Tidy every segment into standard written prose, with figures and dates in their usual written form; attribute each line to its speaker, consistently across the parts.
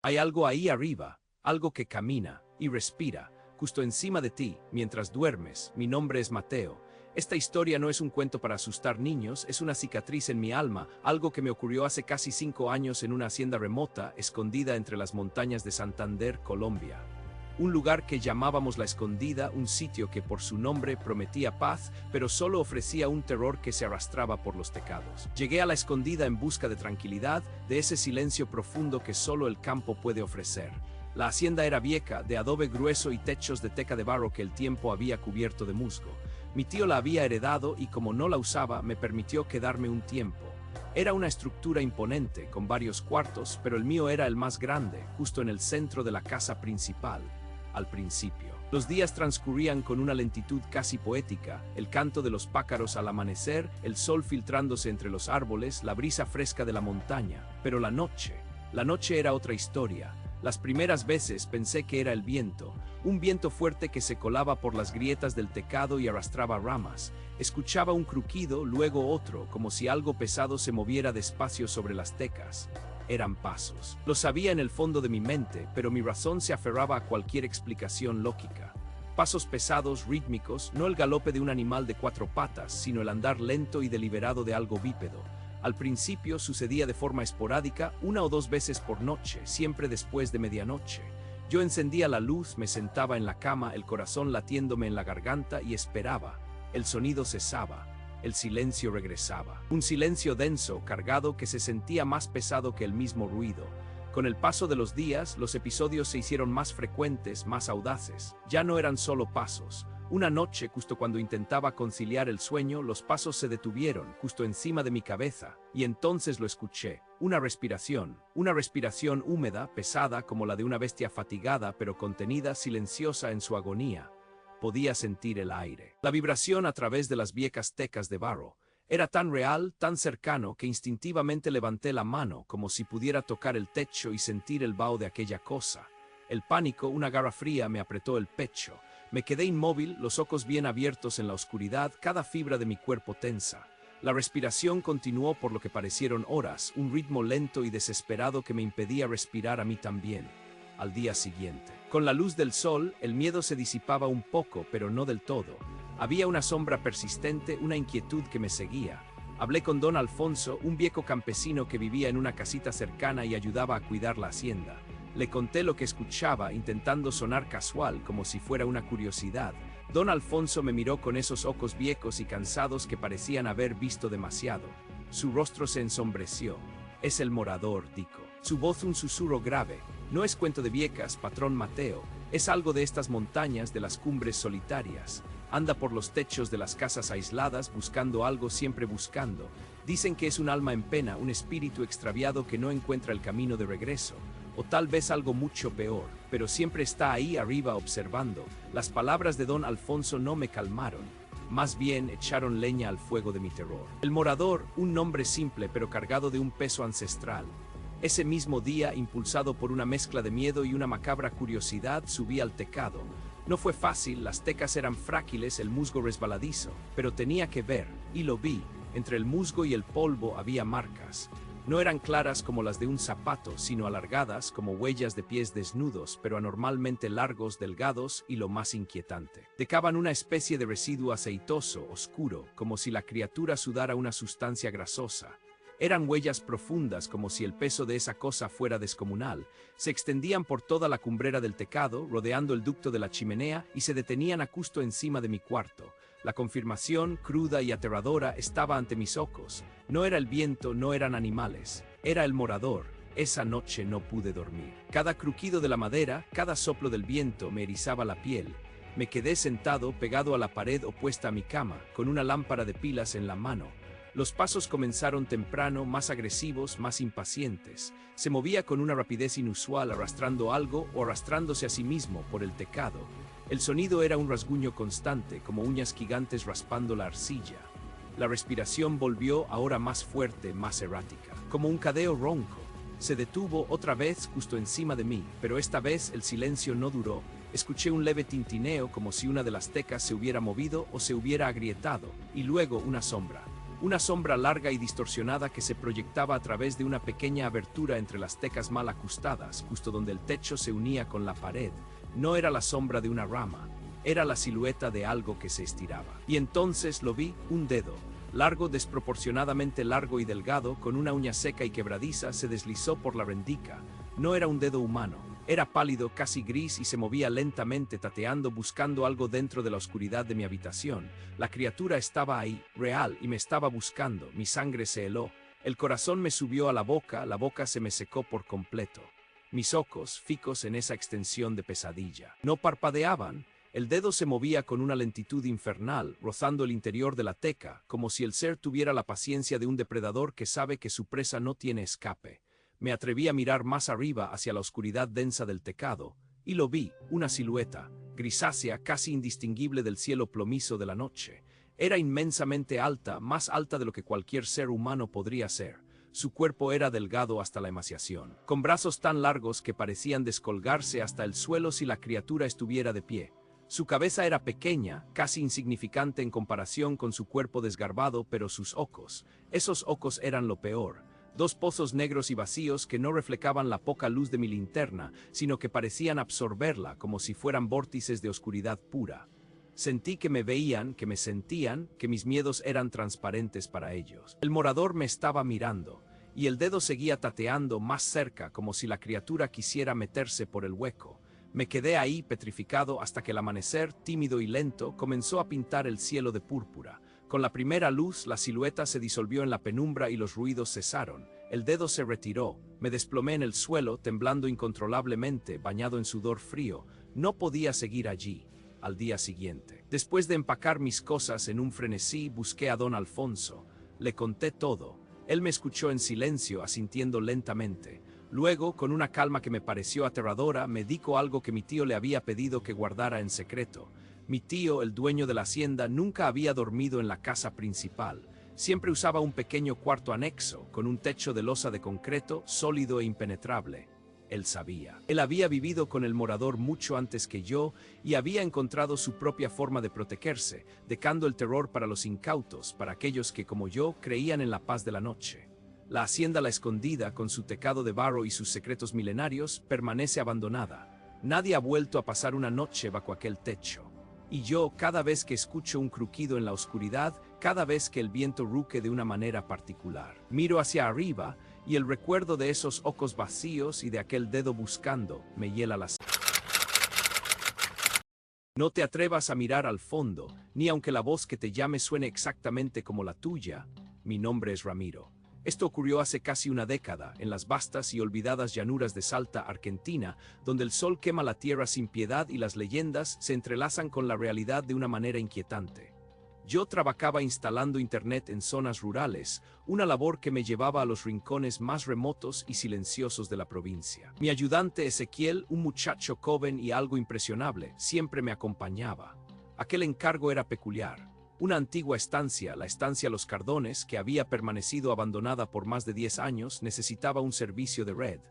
Speaker 1: Hay algo ahí arriba, algo que camina y respira, justo encima de ti, mientras duermes. Mi nombre es Mateo. Esta historia no es un cuento para asustar niños, es una cicatriz en mi alma, algo que me ocurrió hace casi 5 años en una hacienda remota, escondida entre las montañas de Santander, Colombia. Un lugar que llamábamos La Escondida, un sitio que por su nombre prometía paz, pero solo ofrecía un terror que se arrastraba por los tecados. Llegué a La Escondida en busca de tranquilidad, de ese silencio profundo que solo el campo puede ofrecer. La hacienda era vieja, de adobe grueso y techos de teca de barro que el tiempo había cubierto de musgo. Mi tío la había heredado y como no la usaba, me permitió quedarme un tiempo. Era una estructura imponente, con varios cuartos, pero el mío era el más grande, justo en el centro de la casa principal. Al principio, los días transcurrían con una lentitud casi poética, el canto de los pájaros al amanecer, el sol filtrándose entre los árboles, la brisa fresca de la montaña. Pero la noche era otra historia. Las primeras veces pensé que era el viento, un viento fuerte que se colaba por las grietas del tecado y arrastraba ramas. Escuchaba un crujido, luego otro, como si algo pesado se moviera despacio sobre las tecas. Eran pasos. Lo sabía en el fondo de mi mente, pero mi razón se aferraba a cualquier explicación lógica. Pasos pesados, rítmicos, no el galope de un animal de 4 patas, sino el andar lento y deliberado de algo bípedo. Al principio sucedía de forma esporádica, 1 o 2 veces por noche, siempre después de medianoche. Yo encendía la luz, me sentaba en la cama, el corazón latiéndome en la garganta y esperaba. El sonido cesaba. El silencio regresaba. Un silencio denso, cargado, que se sentía más pesado que el mismo ruido. Con el paso de los días, los episodios se hicieron más frecuentes, más audaces. Ya no eran solo pasos. Una noche, justo cuando intentaba conciliar el sueño, los pasos se detuvieron, justo encima de mi cabeza, y entonces lo escuché. Una respiración húmeda, pesada, como la de una bestia fatigada, pero contenida, silenciosa en su agonía. Podía sentir el aire. La vibración a través de las viejas tecas de barro. Era tan real, tan cercano, que instintivamente levanté la mano, como si pudiera tocar el techo y sentir el vaho de aquella cosa. El pánico, una garra fría, me apretó el pecho. Me quedé inmóvil, los ojos bien abiertos en la oscuridad, cada fibra de mi cuerpo tensa. La respiración continuó por lo que parecieron horas, un ritmo lento y desesperado que me impedía respirar a mí también. Al día siguiente, con la luz del sol, el miedo se disipaba un poco, pero no del todo. Había una sombra persistente, una inquietud que me seguía. Hablé con don Alfonso, un viejo campesino que vivía en una casita cercana y ayudaba a cuidar la hacienda. Le conté lo que escuchaba, intentando sonar casual, como si fuera una curiosidad. Don Alfonso me miró con esos ojos viejos y cansados que parecían haber visto demasiado. Su rostro se ensombreció. Es el morador, dijo. Su voz un susurro grave. No es cuento de viejas, patrón Mateo. Es algo de estas montañas, de las cumbres solitarias. Anda por los techos de las casas aisladas, buscando algo, siempre buscando. Dicen que es un alma en pena, un espíritu extraviado que no encuentra el camino de regreso. O tal vez algo mucho peor, pero siempre está ahí arriba observando. Las palabras de don Alfonso no me calmaron. Más bien echaron leña al fuego de mi terror. El morador, un nombre simple pero cargado de un peso ancestral. Ese mismo día, impulsado por una mezcla de miedo y una macabra curiosidad, subí al tecado. No fue fácil, las tecas eran frágiles, el musgo resbaladizo, pero tenía que ver, y lo vi. Entre el musgo y el polvo había marcas. No eran claras como las de un zapato, sino alargadas como huellas de pies desnudos, pero anormalmente largos, delgados y lo más inquietante. Decaban una especie de residuo aceitoso, oscuro, como si la criatura sudara una sustancia grasosa. Eran huellas profundas, como si el peso de esa cosa fuera descomunal. Se extendían por toda la cumbrera del tecado, rodeando el ducto de la chimenea, y se detenían justo encima de mi cuarto. La confirmación, cruda y aterradora, estaba ante mis ojos. No era el viento, no eran animales. Era el morador. Esa noche no pude dormir. Cada crujido de la madera, cada soplo del viento me erizaba la piel. Me quedé sentado, pegado a la pared opuesta a mi cama, con una lámpara de pilas en la mano. Los pasos comenzaron temprano, más agresivos, más impacientes. Se movía con una rapidez inusual, arrastrando algo o arrastrándose a sí mismo por el tecado. El sonido era un rasguño constante, como uñas gigantes raspando la arcilla. La respiración volvió, ahora más fuerte, más errática, como un cadeo ronco. Se detuvo otra vez justo encima de mí, pero esta vez el silencio no duró. Escuché un leve tintineo, como si una de las tecas se hubiera movido o se hubiera agrietado, y luego una sombra. una sombra larga y distorsionada que se proyectaba a través de una pequeña abertura entre las tecas mal ajustadas, justo donde el techo se unía con la pared. No era la sombra de una rama, era la silueta de algo que se estiraba. Y entonces lo vi, un dedo, largo, desproporcionadamente largo y delgado, con una uña seca y quebradiza, se deslizó por la rendica. No era un dedo humano, era pálido, casi gris, y se movía lentamente, tateando, buscando algo dentro de la oscuridad de mi habitación. La criatura estaba ahí, real, y me estaba buscando. Mi sangre se heló, el corazón me subió a la boca se me secó por completo. Mis ojos, fijos en esa extensión de pesadilla, no parpadeaban. El dedo se movía con una lentitud infernal, rozando el interior de la teca, como si el ser tuviera la paciencia de un depredador que sabe que su presa no tiene escape. Me atreví a mirar más arriba hacia la oscuridad densa del tecado, y lo vi, una silueta, grisácea, casi indistinguible del cielo plomizo de la noche. Era inmensamente alta, más alta de lo que cualquier ser humano podría ser. Su cuerpo era delgado hasta la emaciación, con brazos tan largos que parecían descolgarse hasta el suelo si la criatura estuviera de pie. Su cabeza era pequeña, casi insignificante en comparación con su cuerpo desgarbado, pero sus ojos, esos ojos eran lo peor. Dos pozos negros y vacíos que no reflejaban la poca luz de mi linterna, sino que parecían absorberla como si fueran vórtices de oscuridad pura. Sentí que me veían, que me sentían, que mis miedos eran transparentes para ellos. El morador me estaba mirando, y el dedo seguía tateando más cerca, como si la criatura quisiera meterse por el hueco. Me quedé ahí petrificado hasta que el amanecer, tímido y lento, comenzó a pintar el cielo de púrpura. Con la primera luz, la silueta se disolvió en la penumbra y los ruidos cesaron. El dedo se retiró. Me desplomé en el suelo, temblando incontrolablemente, bañado en sudor frío. No podía seguir allí. Al día siguiente, después de empacar mis cosas en un frenesí, busqué a don Alfonso. Le conté todo. Él me escuchó en silencio, asintiendo lentamente. Luego, con una calma que me pareció aterradora, me dijo algo que mi tío le había pedido que guardara en secreto. Mi tío, el dueño de la hacienda, nunca había dormido en la casa principal. Siempre usaba un pequeño cuarto anexo, con un techo de losa de concreto, sólido e impenetrable. Él sabía. Él había vivido con el morador mucho antes que yo y había encontrado su propia forma de protegerse, dejando el terror para los incautos, para aquellos que, como yo, creían en la paz de la noche. La hacienda La Escondida, con su tecado de barro y sus secretos milenarios, permanece abandonada. Nadie ha vuelto a pasar una noche bajo aquel techo. Y yo, cada vez que escucho un crujido en la oscuridad, cada vez que el viento ruge de una manera particular, miro hacia arriba y el recuerdo de esos ojos vacíos y de aquel dedo buscando me hiela la sangre. No te atrevas a mirar al fondo, ni aunque la voz que te llame suene exactamente como la tuya. Mi nombre es Ramiro. Esto ocurrió hace casi una década, en las vastas y olvidadas llanuras de Salta, Argentina, donde el sol quema la tierra sin piedad y las leyendas se entrelazan con la realidad de una manera inquietante. Yo trabajaba instalando internet en zonas rurales, una labor que me llevaba a los rincones más remotos y silenciosos de la provincia. Mi ayudante Ezequiel, un muchacho joven y algo impresionable, siempre me acompañaba. Aquel encargo era peculiar. Una antigua estancia, la estancia Los Cardones, que había permanecido abandonada por más de 10 años, necesitaba un servicio de red.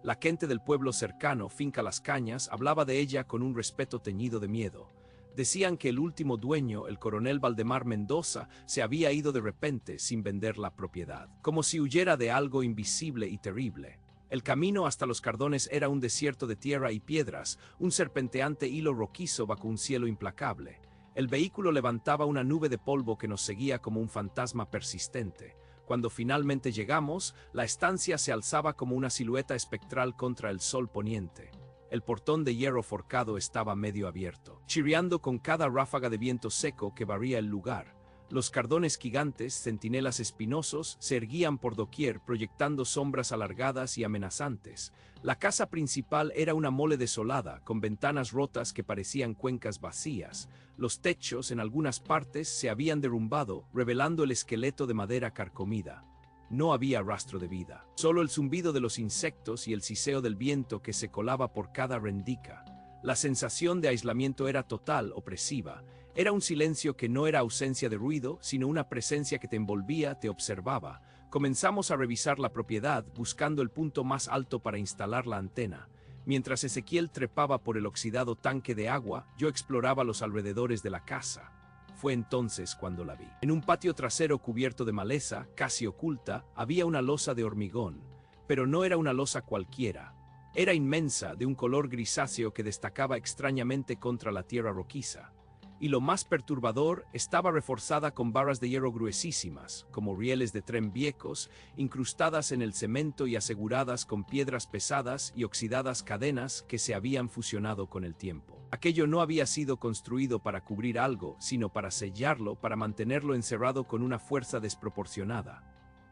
Speaker 1: La gente del pueblo cercano, Finca Las Cañas, hablaba de ella con un respeto teñido de miedo. Decían que el último dueño, el coronel Valdemar Mendoza, se había ido de repente sin vender la propiedad, como si huyera de algo invisible y terrible. El camino hasta Los Cardones era un desierto de tierra y piedras, un serpenteante hilo rojizo bajo un cielo implacable. El vehículo levantaba una nube de polvo que nos seguía como un fantasma persistente. Cuando finalmente llegamos, la estancia se alzaba como una silueta espectral contra el sol poniente. El portón de hierro forjado estaba medio abierto, chirriando con cada ráfaga de viento seco que barría el lugar. Los cardones gigantes, centinelas espinosos, se erguían por doquier, proyectando sombras alargadas y amenazantes. La casa principal era una mole desolada, con ventanas rotas que parecían cuencas vacías. Los techos, en algunas partes, se habían derrumbado, revelando el esqueleto de madera carcomida. No había rastro de vida, solo el zumbido de los insectos y el siseo del viento que se colaba por cada rendica. La sensación de aislamiento era total, opresiva. Era un silencio que no era ausencia de ruido, sino una presencia que te envolvía, te observaba. Comenzamos a revisar la propiedad, buscando el punto más alto para instalar la antena. Mientras Ezequiel trepaba por el oxidado tanque de agua, yo exploraba los alrededores de la casa. Fue entonces cuando la vi. En un patio trasero cubierto de maleza, casi oculta, había una losa de hormigón, pero no era una losa cualquiera. Era inmensa, de un color grisáceo que destacaba extrañamente contra la tierra rojiza. Y lo más perturbador, estaba reforzada con barras de hierro gruesísimas, como rieles de tren viejos, incrustadas en el cemento y aseguradas con piedras pesadas y oxidadas cadenas que se habían fusionado con el tiempo. Aquello no había sido construido para cubrir algo, sino para sellarlo, para mantenerlo encerrado con una fuerza desproporcionada.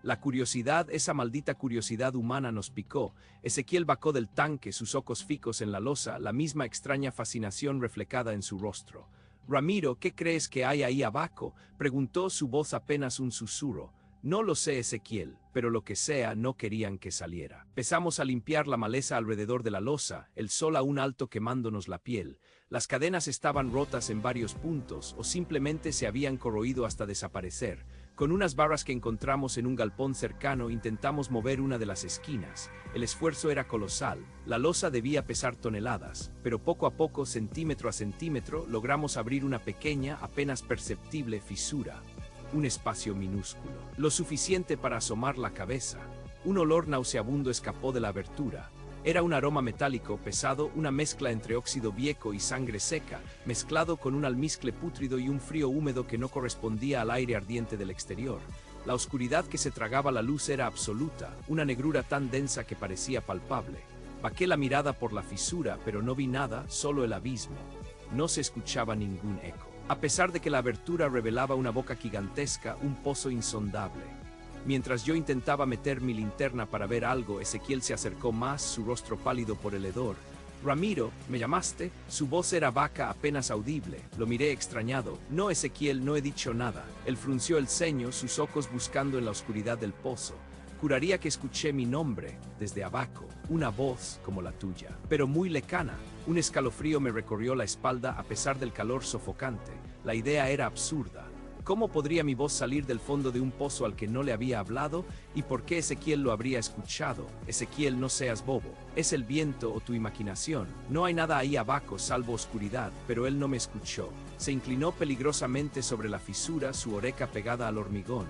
Speaker 1: La curiosidad, esa maldita curiosidad humana nos picó. Ezequiel bajó del tanque, sus ojos fijos en la losa, la misma extraña fascinación reflejada en su rostro. «Ramiro, ¿qué crees que hay ahí abajo?», preguntó, su voz apenas un susurro. «No lo sé, Ezequiel, pero lo que sea no querían que saliera». Empezamos a limpiar la maleza alrededor de la losa, el sol aún alto quemándonos la piel. Las cadenas estaban rotas en varios puntos o simplemente se habían corroído hasta desaparecer. Con unas barras que encontramos en un galpón cercano intentamos mover una de las esquinas. El esfuerzo era colosal, la losa debía pesar toneladas, pero poco a poco, centímetro a centímetro, logramos abrir una pequeña, apenas perceptible fisura. Un espacio minúsculo, lo suficiente para asomar la cabeza. Un olor nauseabundo escapó de la abertura. Era un aroma metálico pesado, una mezcla entre óxido viejo y sangre seca, mezclado con un almizcle pútrido y un frío húmedo que no correspondía al aire ardiente del exterior. La oscuridad que se tragaba la luz era absoluta, una negrura tan densa que parecía palpable. Bajé la mirada por la fisura, pero no vi nada, solo el abismo. No se escuchaba ningún eco. A pesar de que la abertura revelaba una boca gigantesca, un pozo insondable. Mientras yo intentaba meter mi linterna para ver algo, Ezequiel se acercó más, su rostro pálido por el hedor. «Ramiro, ¿me llamaste?». Su voz era vaca, apenas audible. Lo miré extrañado. «No, Ezequiel, no he dicho nada». Él frunció el ceño, sus ojos buscando en la oscuridad del pozo. «Juraría que escuché mi nombre, desde abajo, una voz como la tuya, pero muy lejana». Un escalofrío me recorrió la espalda a pesar del calor sofocante. La idea era absurda. ¿Cómo podría mi voz salir del fondo de un pozo al que no le había hablado? ¿Y por qué Ezequiel lo habría escuchado? Ezequiel, no seas bobo. Es el viento o tu imaginación. No hay nada ahí abajo salvo oscuridad, pero él no me escuchó. Se inclinó peligrosamente sobre la fisura, su oreja pegada al hormigón.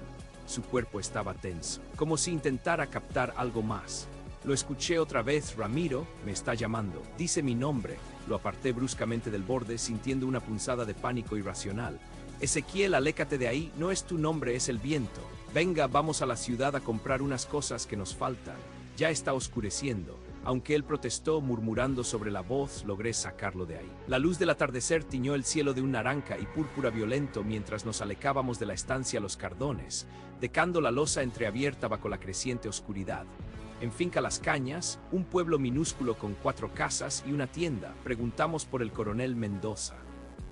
Speaker 1: Su cuerpo estaba tenso, como si intentara captar algo más. Lo escuché otra vez. «Ramiro, me está llamando. Dice mi nombre». Lo aparté bruscamente del borde, sintiendo una punzada de pánico irracional. «Ezequiel, aléjate de ahí, no es tu nombre, es el viento. Venga, vamos a la ciudad a comprar unas cosas que nos faltan. Ya está oscureciendo». Aunque él protestó, murmurando sobre la voz, logré sacarlo de ahí. La luz del atardecer tiñó el cielo de un naranja y púrpura violento mientras nos alejábamos de la estancia Los Cardones, dejando la losa entreabierta bajo la creciente oscuridad. En Finca Las Cañas, un pueblo minúsculo con 4 casas y una tienda, preguntamos por el coronel Mendoza.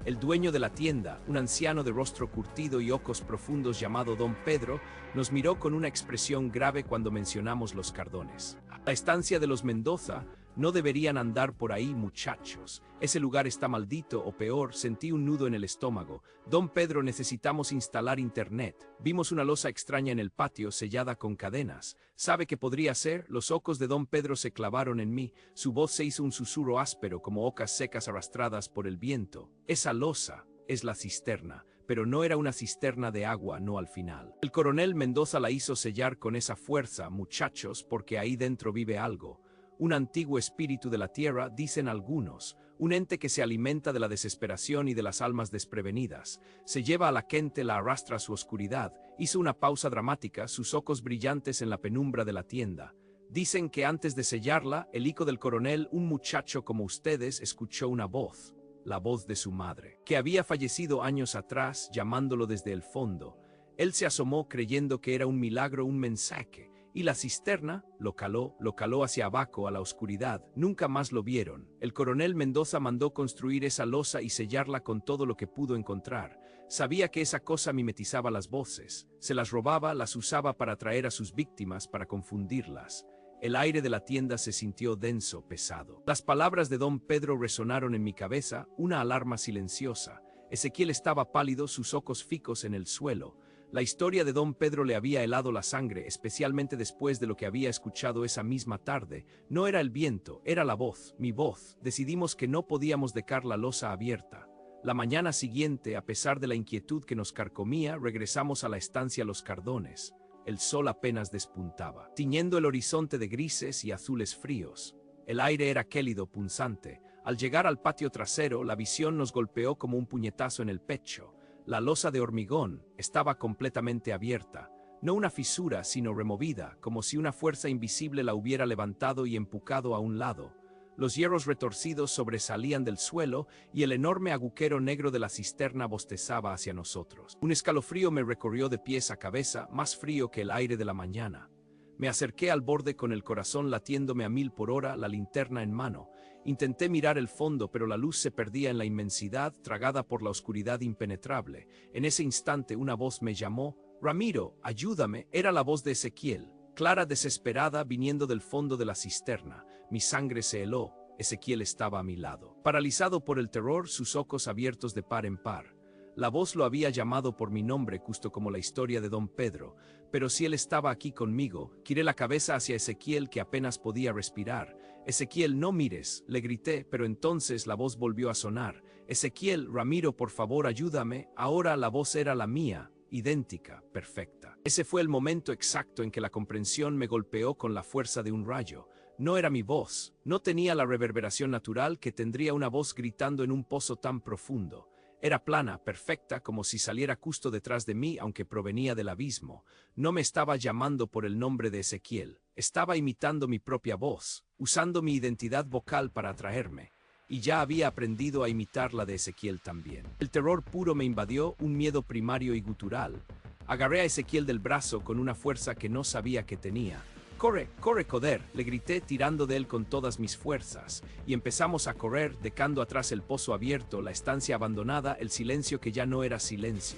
Speaker 1: El dueño de la tienda, un anciano de rostro curtido y ojos profundos llamado Don Pedro, nos miró con una expresión grave cuando mencionamos Los Cardones. «La estancia de los Mendoza, no deberían andar por ahí, muchachos. Ese lugar está maldito, o peor». Sentí un nudo en el estómago. «Don Pedro, necesitamos instalar internet. Vimos una losa extraña en el patio, sellada con cadenas. ¿Sabe qué podría ser?». Los ojos de Don Pedro se clavaron en mí. Su voz se hizo un susurro áspero, como hojas secas arrastradas por el viento. «Esa losa es la cisterna». Pero no era una cisterna de agua, no al final. El coronel Mendoza la hizo sellar con esa fuerza, muchachos, porque ahí dentro vive algo. Un antiguo espíritu de la tierra, dicen algunos. Un ente que se alimenta de la desesperación y de las almas desprevenidas. Se lleva a la gente, la arrastra a su oscuridad. Hizo una pausa dramática, sus ojos brillantes en la penumbra de la tienda. Dicen que antes de sellarla, el hijo del coronel, un muchacho como ustedes, escuchó una voz. La voz de su madre, que había fallecido años atrás, llamándolo desde el fondo. Él se asomó creyendo que era un milagro, un mensaje, y la cisterna lo caló hacia abajo a la oscuridad. Nunca más lo vieron. El coronel Mendoza mandó construir esa losa y sellarla con todo lo que pudo encontrar. Sabía que esa cosa mimetizaba las voces, se las robaba, las usaba para atraer a sus víctimas, para confundirlas. El aire de la tienda se sintió denso, pesado. Las palabras de Don Pedro resonaron en mi cabeza, una alarma silenciosa. Ezequiel estaba pálido, sus ojos fijos en el suelo. La historia de Don Pedro le había helado la sangre, especialmente después de lo que había escuchado esa misma tarde. No era el viento, era la voz, mi voz. Decidimos que no podíamos dejar la losa abierta. La mañana siguiente, a pesar de la inquietud que nos carcomía, regresamos a la estancia Los Cardones. El sol apenas despuntaba, tiñendo el horizonte de grises y azules fríos. El aire era gélido, punzante. Al llegar al patio trasero, la visión nos golpeó como un puñetazo en el pecho. La losa de hormigón estaba completamente abierta. No una fisura, sino removida, como si una fuerza invisible la hubiera levantado y empujado a un lado. Los hierros retorcidos sobresalían del suelo y el enorme agujero negro de la cisterna bostezaba hacia nosotros. Un escalofrío me recorrió de pies a cabeza, más frío que el aire de la mañana. Me acerqué al borde con el corazón latiéndome a 1000 por hora, la linterna en mano. Intenté mirar el fondo, pero la luz se perdía en la inmensidad, tragada por la oscuridad impenetrable. En ese instante una voz me llamó. «Ramiro, ayúdame». Era la voz de Ezequiel, clara, desesperada, viniendo del fondo de la cisterna. Mi sangre se heló. Ezequiel estaba a mi lado. Paralizado por el terror, sus ojos abiertos de par en par. La voz lo había llamado por mi nombre, justo como la historia de Don Pedro. Pero si él estaba aquí conmigo, giré la cabeza hacia Ezequiel, que apenas podía respirar. «Ezequiel, no mires», le grité, pero entonces la voz volvió a sonar. «Ezequiel, Ramiro, por favor, ayúdame». Ahora la voz era la mía, idéntica, perfecta. Ese fue el momento exacto en que la comprensión me golpeó con la fuerza de un rayo. No era mi voz, no tenía la reverberación natural que tendría una voz gritando en un pozo tan profundo. Era plana, perfecta, como si saliera justo detrás de mí, aunque provenía del abismo. No me estaba llamando por el nombre de Ezequiel. Estaba imitando mi propia voz, usando mi identidad vocal para atraerme. Y ya había aprendido a imitar la de Ezequiel también. El terror puro me invadió, un miedo primario y gutural. Agarré a Ezequiel del brazo con una fuerza que no sabía que tenía. «Corre, corre, Coder», le grité, tirando de él con todas mis fuerzas, y empezamos a correr, dejando atrás el pozo abierto, la estancia abandonada, el silencio que ya no era silencio.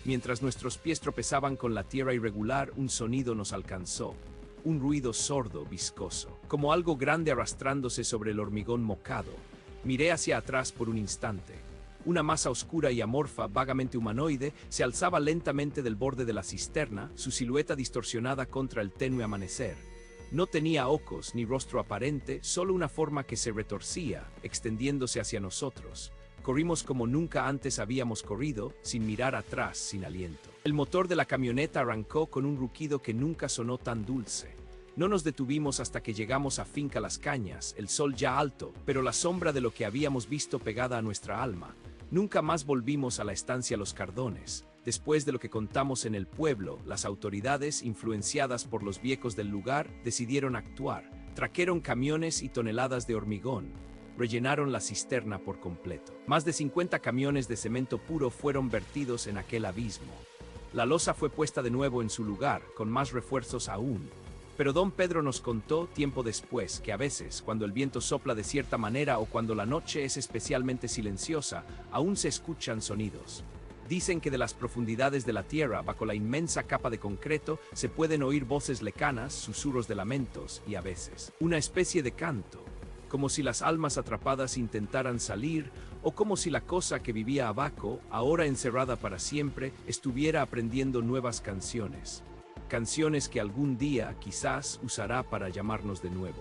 Speaker 1: Mientras nuestros pies tropezaban con la tierra irregular, un sonido nos alcanzó. Un ruido sordo, viscoso, como algo grande arrastrándose sobre el hormigón mocado. Miré hacia atrás por un instante. Una masa oscura y amorfa, vagamente humanoide, se alzaba lentamente del borde de la cisterna, su silueta distorsionada contra el tenue amanecer. No tenía ojos ni rostro aparente, solo una forma que se retorcía, extendiéndose hacia nosotros. Corrimos como nunca antes habíamos corrido, sin mirar atrás, sin aliento. El motor de la camioneta arrancó con un rugido que nunca sonó tan dulce. No nos detuvimos hasta que llegamos a Finca Las Cañas, el sol ya alto, pero la sombra de lo que habíamos visto pegada a nuestra alma. Nunca más volvimos a la estancia Los Cardones. Después de lo que contamos en el pueblo, las autoridades, influenciadas por los viejos del lugar, decidieron actuar. Trajeron camiones y toneladas de hormigón. Rellenaron la cisterna por completo. Más de 50 camiones de cemento puro fueron vertidos en aquel abismo. La losa fue puesta de nuevo en su lugar, con más refuerzos aún. Pero Don Pedro nos contó tiempo después que a veces, cuando el viento sopla de cierta manera o cuando la noche es especialmente silenciosa, aún se escuchan sonidos. Dicen que de las profundidades de la tierra, bajo la inmensa capa de concreto, se pueden oír voces lejanas, susurros de lamentos y a veces una especie de canto, como si las almas atrapadas intentaran salir o como si la cosa que vivía abajo, ahora encerrada para siempre, estuviera aprendiendo nuevas canciones. Canciones que algún día, quizás, usará para llamarnos de nuevo.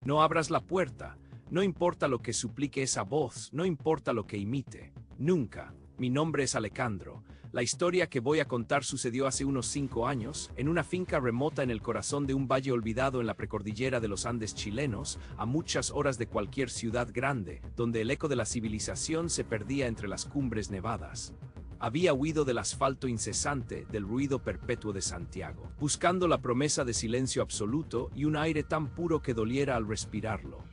Speaker 1: No abras la puerta. No importa lo que suplique esa voz, no importa lo que imite. Nunca. Mi nombre es Alejandro. La historia que voy a contar sucedió hace unos 5 años, en una finca remota en el corazón de un valle olvidado en la precordillera de los Andes chilenos, a muchas horas de cualquier ciudad grande, donde el eco de la civilización se perdía entre las cumbres nevadas. Había huido del asfalto incesante, del ruido perpetuo de Santiago, buscando la promesa de silencio absoluto y un aire tan puro que doliera al respirarlo.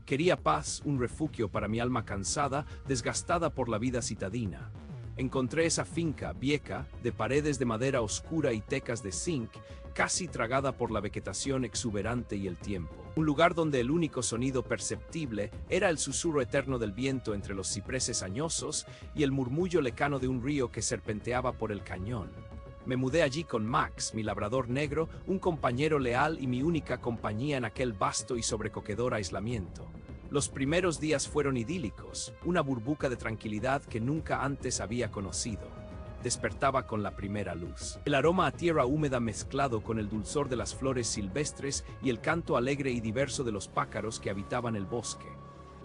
Speaker 1: Quería paz, un refugio para mi alma cansada, desgastada por la vida citadina. Encontré esa finca vieja, de paredes de madera oscura y tecas de zinc, casi tragada por la vegetación exuberante y el tiempo. Un lugar donde el único sonido perceptible era el susurro eterno del viento entre los cipreses añosos y el murmullo lejano de un río que serpenteaba por el cañón. Me mudé allí con Max, mi labrador negro, un compañero leal y mi única compañía en aquel vasto y sobrecogedor aislamiento. Los primeros días fueron idílicos, una burbuja de tranquilidad que nunca antes había conocido. Despertaba con la primera luz. El aroma a tierra húmeda mezclado con el dulzor de las flores silvestres y el canto alegre y diverso de los pájaros que habitaban el bosque.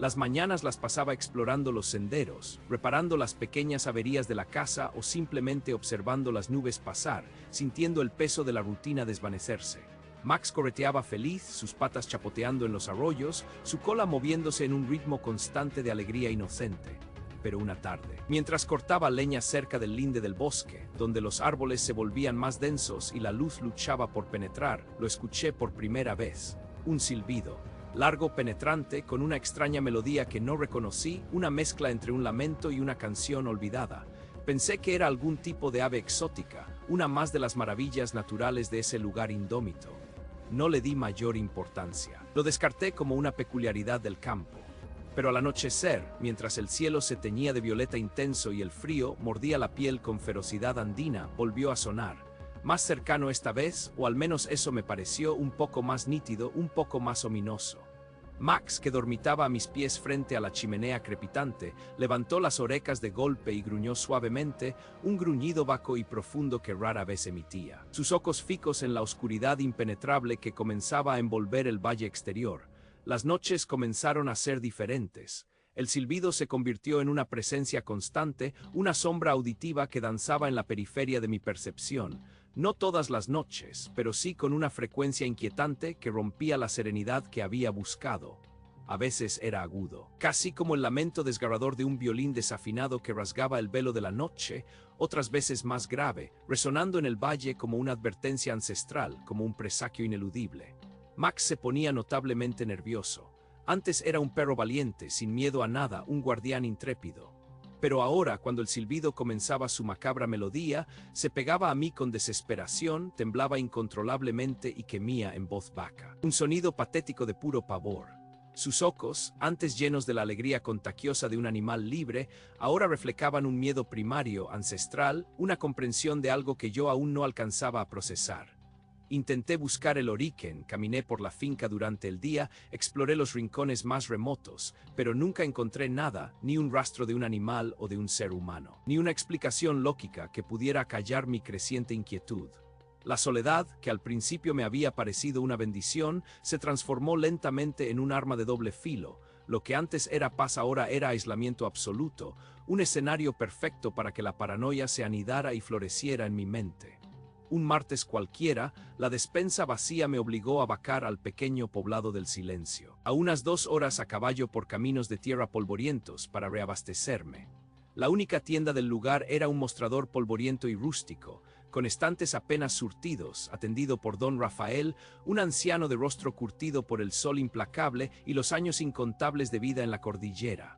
Speaker 1: Las mañanas las pasaba explorando los senderos, reparando las pequeñas averías de la casa o simplemente observando las nubes pasar, sintiendo el peso de la rutina desvanecerse. Max correteaba feliz, sus patas chapoteando en los arroyos, su cola moviéndose en un ritmo constante de alegría inocente. Pero una tarde, mientras cortaba leña cerca del linde del bosque, donde los árboles se volvían más densos y la luz luchaba por penetrar, lo escuché por primera vez. Un silbido, largo, penetrante, con una extraña melodía que no reconocí, una mezcla entre un lamento y una canción olvidada. Pensé que era algún tipo de ave exótica, una más de las maravillas naturales de ese lugar indómito. No le di mayor importancia. Lo descarté como una peculiaridad del campo. Pero al anochecer, mientras el cielo se teñía de violeta intenso y el frío mordía la piel con ferocidad andina, volvió a sonar. Más cercano esta vez, o al menos eso me pareció, un poco más nítido, un poco más ominoso. Max, que dormitaba a mis pies frente a la chimenea crepitante, levantó las orejas de golpe y gruñó suavemente, un gruñido vaco y profundo que rara vez emitía. Sus ojos fijos en la oscuridad impenetrable que comenzaba a envolver el valle exterior. Las noches comenzaron a ser diferentes. El silbido se convirtió en una presencia constante, una sombra auditiva que danzaba en la periferia de mi percepción. No todas las noches, pero sí con una frecuencia inquietante que rompía la serenidad que había buscado. A veces era agudo, casi como el lamento desgarrador de un violín desafinado que rasgaba el velo de la noche, otras veces más grave, resonando en el valle como una advertencia ancestral, como un presagio ineludible. Max se ponía notablemente nervioso. Antes era un perro valiente, sin miedo a nada, un guardián intrépido. Pero ahora, cuando el silbido comenzaba su macabra melodía, se pegaba a mí con desesperación, temblaba incontrolablemente y gemía en voz baja. Un sonido patético de puro pavor. Sus ojos, antes llenos de la alegría contagiosa de un animal libre, ahora reflejaban un miedo primario, ancestral, una comprensión de algo que yo aún no alcanzaba a procesar. Intenté buscar el origen, caminé por la finca durante el día, exploré los rincones más remotos, pero nunca encontré nada, ni un rastro de un animal o de un ser humano, ni una explicación lógica que pudiera callar mi creciente inquietud. La soledad, que al principio me había parecido una bendición, se transformó lentamente en un arma de doble filo. Lo que antes era paz ahora era aislamiento absoluto, un escenario perfecto para que la paranoia se anidara y floreciera en mi mente. Un martes cualquiera, la despensa vacía me obligó a vacar al pequeño poblado del silencio, a unas 2 horas a caballo por caminos de tierra polvorientos para reabastecerme. La única tienda del lugar era un mostrador polvoriento y rústico, con estantes apenas surtidos, atendido por don Rafael, un anciano de rostro curtido por el sol implacable y los años incontables de vida en la cordillera.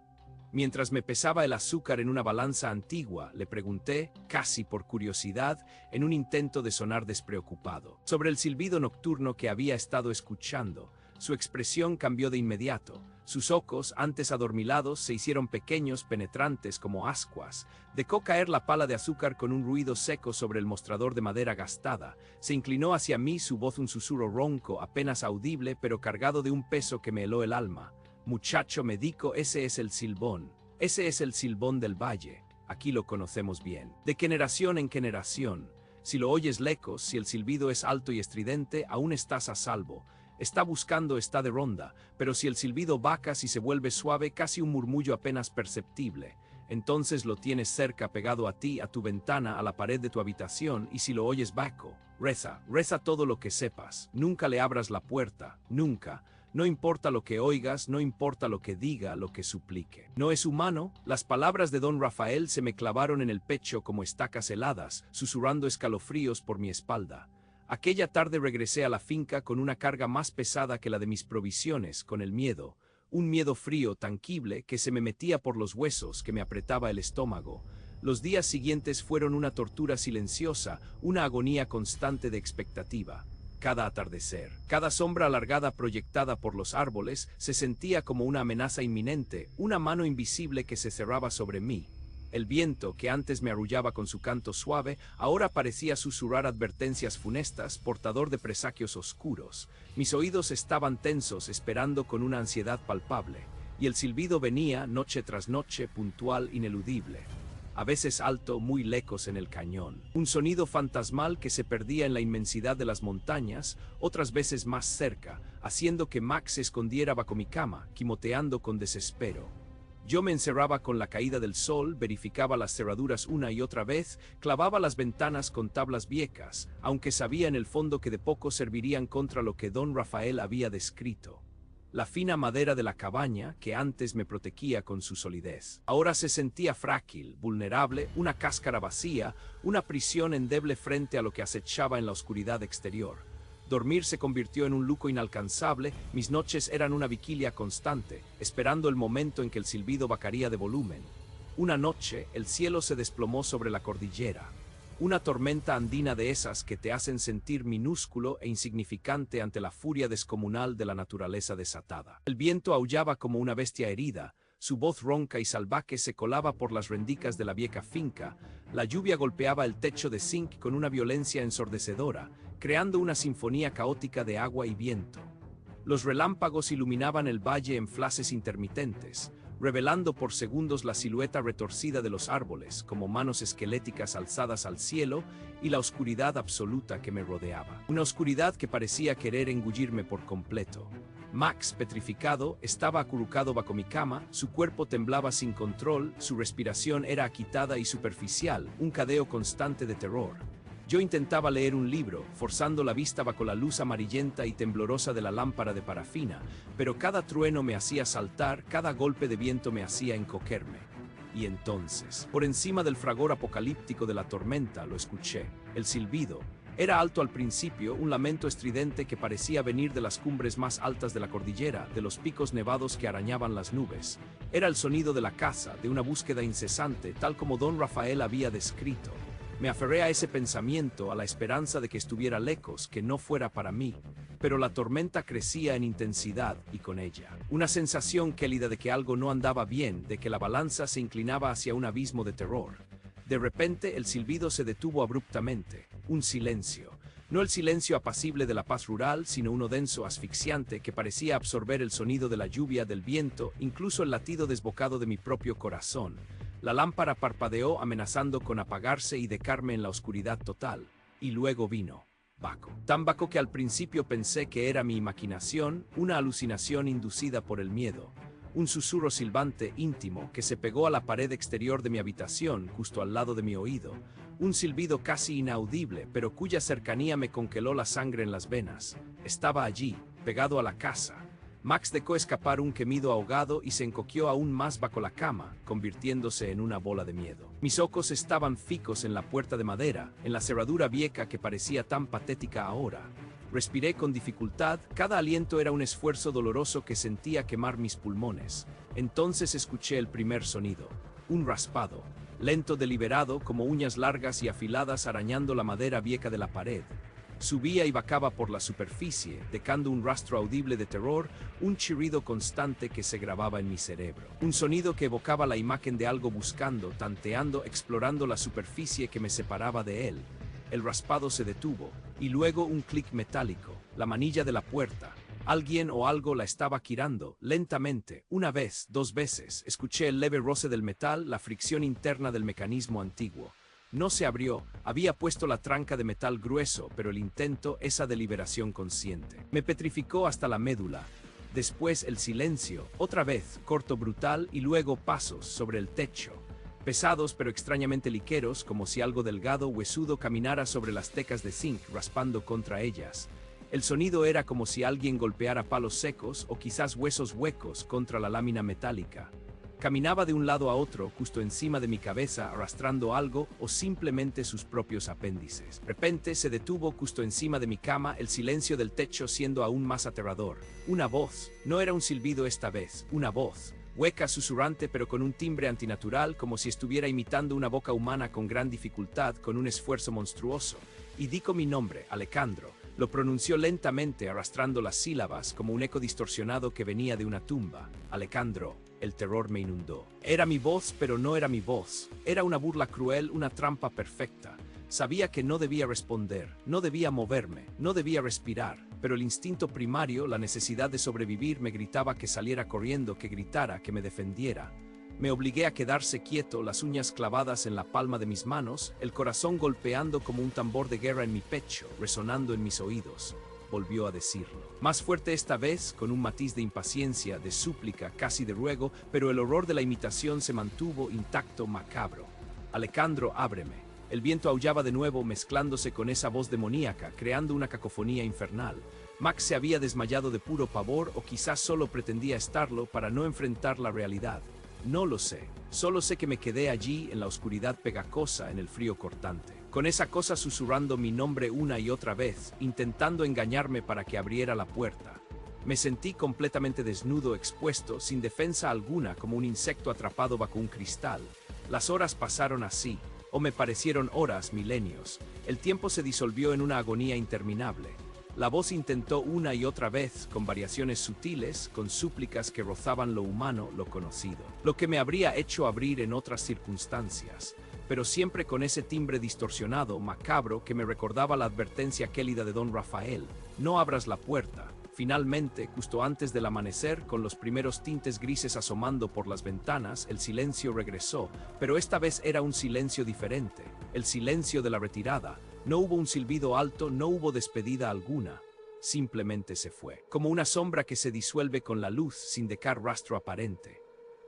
Speaker 1: Mientras me pesaba el azúcar en una balanza antigua, le pregunté, casi por curiosidad, en un intento de sonar despreocupado, sobre el silbido nocturno que había estado escuchando. Su expresión cambió de inmediato. Sus ojos, antes adormilados, se hicieron pequeños, penetrantes como ascuas. Dejó caer la pala de azúcar con un ruido seco sobre el mostrador de madera gastada. Se inclinó hacia mí, su voz un susurro ronco, apenas audible, pero cargado de un peso que me heló el alma. Muchacho, me dijo, ese es el silbón. Ese es el silbón del valle. Aquí lo conocemos bien. De generación en generación. Si lo oyes lejos, si el silbido es alto y estridente, aún estás a salvo. Está buscando, está de ronda, pero si el silbido baja, si se vuelve suave, casi un murmullo apenas perceptible, entonces lo tienes cerca, pegado a ti, a tu ventana, a la pared de tu habitación, y si lo oyes bajo, reza todo lo que sepas, nunca le abras la puerta, nunca, no importa lo que oigas, no importa lo que diga, lo que suplique. No es humano, las palabras de don Rafael se me clavaron en el pecho como estacas heladas, susurrando escalofríos por mi espalda. Aquella tarde regresé a la finca con una carga más pesada que la de mis provisiones, con el miedo, un miedo frío, tangible, que se me metía por los huesos, que me apretaba el estómago. Los días siguientes fueron una tortura silenciosa, una agonía constante de expectativa. Cada atardecer, cada sombra alargada proyectada por los árboles, se sentía como una amenaza inminente, una mano invisible que se cerraba sobre mí. El viento, que antes me arrullaba con su canto suave, ahora parecía susurrar advertencias funestas, portador de presagios oscuros. Mis oídos estaban tensos, esperando con una ansiedad palpable, y el silbido venía, noche tras noche, puntual, ineludible. a veces alto, muy lejos en el cañón. Un sonido fantasmal que se perdía en la inmensidad de las montañas, otras veces más cerca, haciendo que Max se escondiera bajo mi cama, gimoteando con desespero. Yo me encerraba con la caída del sol, verificaba las cerraduras una y otra vez, clavaba las ventanas con tablas viejas, aunque sabía en el fondo que de poco servirían contra lo que don Rafael había descrito. La fina madera de la cabaña, que antes me protegía con su solidez, ahora se sentía frágil, vulnerable, una cáscara vacía, una prisión endeble frente a lo que acechaba en la oscuridad exterior. Dormir se convirtió en un lujo inalcanzable, mis noches eran una vigilia constante, esperando el momento en que el silbido bajaría de volumen. Una noche, el cielo se desplomó sobre la cordillera. Una tormenta andina de esas que te hacen sentir minúsculo e insignificante ante la furia descomunal de la naturaleza desatada. El viento aullaba como una bestia herida, su voz ronca y salvaje se colaba por las rendijas de la vieja finca, la lluvia golpeaba el techo de zinc con una violencia ensordecedora, creando una sinfonía caótica de agua y viento. Los relámpagos iluminaban el valle en flashes intermitentes, revelando por segundos la silueta retorcida de los árboles, como manos esqueléticas alzadas al cielo, y la oscuridad absoluta que me rodeaba. Una oscuridad que parecía querer engullirme por completo. Max, petrificado, estaba acurrucado bajo mi cama, su cuerpo temblaba sin control, su respiración era agitada y superficial, un cadeo constante de terror. Yo intentaba leer un libro, forzando la vista bajo la luz amarillenta y temblorosa de la lámpara de parafina, pero cada trueno me hacía saltar, cada golpe de viento me hacía encogerme. Y entonces, por encima del fragor apocalíptico de la tormenta, lo escuché, el silbido. Era alto al principio, un lamento estridente que parecía venir de las cumbres más altas de la cordillera, de los picos nevados que arañaban las nubes. Era el sonido de la caza, de una búsqueda incesante, tal como don Rafael había descrito. Me aferré a ese pensamiento, a la esperanza de que estuviera lejos, que no fuera para mí. Pero la tormenta crecía en intensidad y con ella una sensación gélida de que algo no andaba bien, de que la balanza se inclinaba hacia un abismo de terror. De repente el silbido se detuvo abruptamente. Un silencio. No el silencio apacible de la paz rural, sino uno denso, asfixiante, que parecía absorber el sonido de la lluvia, del viento, incluso el latido desbocado de mi propio corazón. La lámpara parpadeó amenazando con apagarse y dejarme en la oscuridad total. Y luego vino Baco. Tan vaco que al principio pensé que era mi imaginación, una alucinación inducida por el miedo. Un susurro silbante íntimo que se pegó a la pared exterior de mi habitación, justo al lado de mi oído. Un silbido casi inaudible, pero cuya cercanía me congeló la sangre en las venas. Estaba allí, pegado a la casa. Max dejó escapar un gemido ahogado y se encogió aún más bajo la cama, convirtiéndose en una bola de miedo. Mis ojos estaban fijos en la puerta de madera, en la cerradura vieja que parecía tan patética ahora. Respiré con dificultad, cada aliento era un esfuerzo doloroso que sentía quemar mis pulmones. Entonces escuché el primer sonido, un raspado, lento, deliberado, como uñas largas y afiladas arañando la madera vieja de la pared. Subía y bajaba por la superficie, dejando un rastro audible de terror, un chirrido constante que se grababa en mi cerebro. Un sonido que evocaba la imagen de algo buscando, tanteando, explorando la superficie que me separaba de él. El raspado se detuvo, y luego un clic metálico, la manilla de la puerta. Alguien o algo la estaba girando, lentamente, una vez, dos veces. Escuché el leve roce del metal, la fricción interna del mecanismo antiguo. No se abrió, había puesto la tranca de metal grueso, pero el intento, esa deliberación consciente, me petrificó hasta la médula. Después el silencio, otra vez, corto, brutal, y luego pasos sobre el techo. Pesados pero extrañamente ligeros, como si algo delgado, huesudo caminara sobre las tecas de zinc, raspando contra ellas. El sonido era como si alguien golpeara palos secos o quizás huesos huecos contra la lámina metálica. Caminaba de un lado a otro, justo encima de mi cabeza, arrastrando algo o simplemente sus propios apéndices. De repente se detuvo justo encima de mi cama, el silencio del techo siendo aún más aterrador. Una voz, no era un silbido esta vez, una voz. Hueca, susurrante, pero con un timbre antinatural, como si estuviera imitando una boca humana con gran dificultad, con un esfuerzo monstruoso. Y dijo mi nombre, Alejandro. Lo pronunció lentamente, arrastrando las sílabas, como un eco distorsionado que venía de una tumba. Alejandro. El terror me inundó. Era mi voz, pero no era mi voz. Era una burla cruel, una trampa perfecta. Sabía que no debía responder, no debía moverme, no debía respirar, pero el instinto primario, la necesidad de sobrevivir, me gritaba que saliera corriendo, que gritara, que me defendiera. Me obligué a quedarse quieto, las uñas clavadas en la palma de mis manos, el corazón golpeando como un tambor de guerra en mi pecho, resonando en mis oídos. Volvió a decirlo. Más fuerte esta vez, con un matiz de impaciencia, de súplica, casi de ruego, pero el horror de la imitación se mantuvo intacto, macabro. Alejandro, ábreme. El viento aullaba de nuevo, mezclándose con esa voz demoníaca, creando una cacofonía infernal. Max se había desmayado de puro pavor, o quizás solo pretendía estarlo para no enfrentar la realidad. No lo sé. Solo sé que me quedé allí, en la oscuridad pegajosa, en el frío cortante, con esa cosa susurrando mi nombre una y otra vez, intentando engañarme para que abriera la puerta. Me sentí completamente desnudo, expuesto, sin defensa alguna, como un insecto atrapado bajo un cristal. Las horas pasaron así, o me parecieron horas, milenios. El tiempo se disolvió en una agonía interminable. La voz intentó una y otra vez, con variaciones sutiles, con súplicas que rozaban lo humano, lo conocido, lo que me habría hecho abrir en otras circunstancias, pero siempre con ese timbre distorsionado, macabro, que me recordaba la advertencia gélida de don Rafael: no abras la puerta. Finalmente, justo antes del amanecer, con los primeros tintes grises asomando por las ventanas, el silencio regresó, pero esta vez era un silencio diferente, el silencio de la retirada. No hubo un silbido alto, no hubo despedida alguna. Simplemente se fue, como una sombra que se disuelve con la luz sin dejar rastro aparente.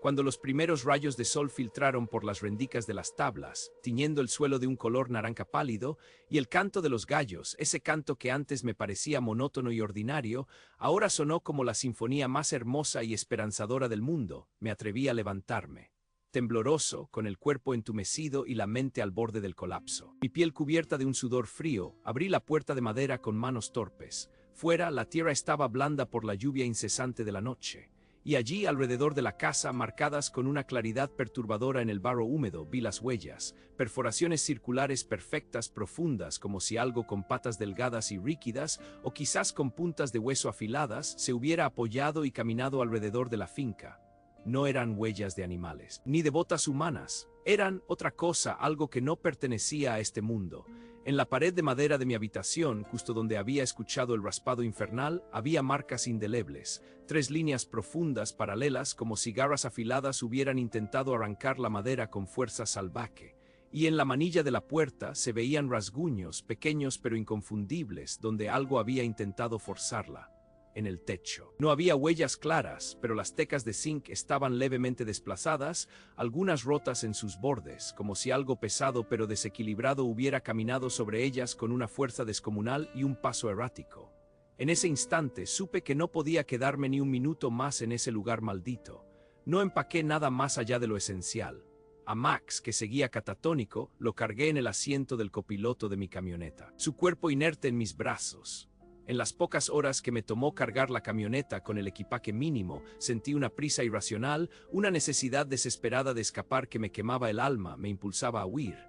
Speaker 1: Cuando los primeros rayos de sol filtraron por las rendijas de las tablas, tiñendo el suelo de un color naranja pálido, y el canto de los gallos, ese canto que antes me parecía monótono y ordinario, ahora sonó como la sinfonía más hermosa y esperanzadora del mundo, me atreví a levantarme. Tembloroso, con el cuerpo entumecido y la mente al borde del colapso. Mi piel cubierta de un sudor frío, abrí la puerta de madera con manos torpes. Fuera, la tierra estaba blanda por la lluvia incesante de la noche. Y allí, alrededor de la casa, marcadas con una claridad perturbadora en el barro húmedo, vi las huellas, perforaciones circulares perfectas, profundas, como si algo con patas delgadas y rígidas, o quizás con puntas de hueso afiladas, se hubiera apoyado y caminado alrededor de la finca. No eran huellas de animales, ni de botas humanas. Eran otra cosa, algo que no pertenecía a este mundo. En la pared de madera de mi habitación, justo donde había escuchado el raspado infernal, había marcas indelebles, 3 líneas profundas, paralelas, como si garras afiladas hubieran intentado arrancar la madera con fuerza salvaje. Y en la manilla de la puerta se veían rasguños, pequeños pero inconfundibles, donde algo había intentado forzarla. En el techo. No había huellas claras, pero las tecas de zinc estaban levemente desplazadas, algunas rotas en sus bordes, como si algo pesado pero desequilibrado hubiera caminado sobre ellas con una fuerza descomunal y un paso errático. En ese instante supe que no podía quedarme ni un minuto más en ese lugar maldito. No empaqué nada más allá de lo esencial. A Max, que seguía catatónico, lo cargué en el asiento del copiloto de mi camioneta, su cuerpo inerte en mis brazos. En las pocas horas que me tomó cargar la camioneta con el equipaje mínimo, sentí una prisa irracional, una necesidad desesperada de escapar que me quemaba el alma, me impulsaba a huir.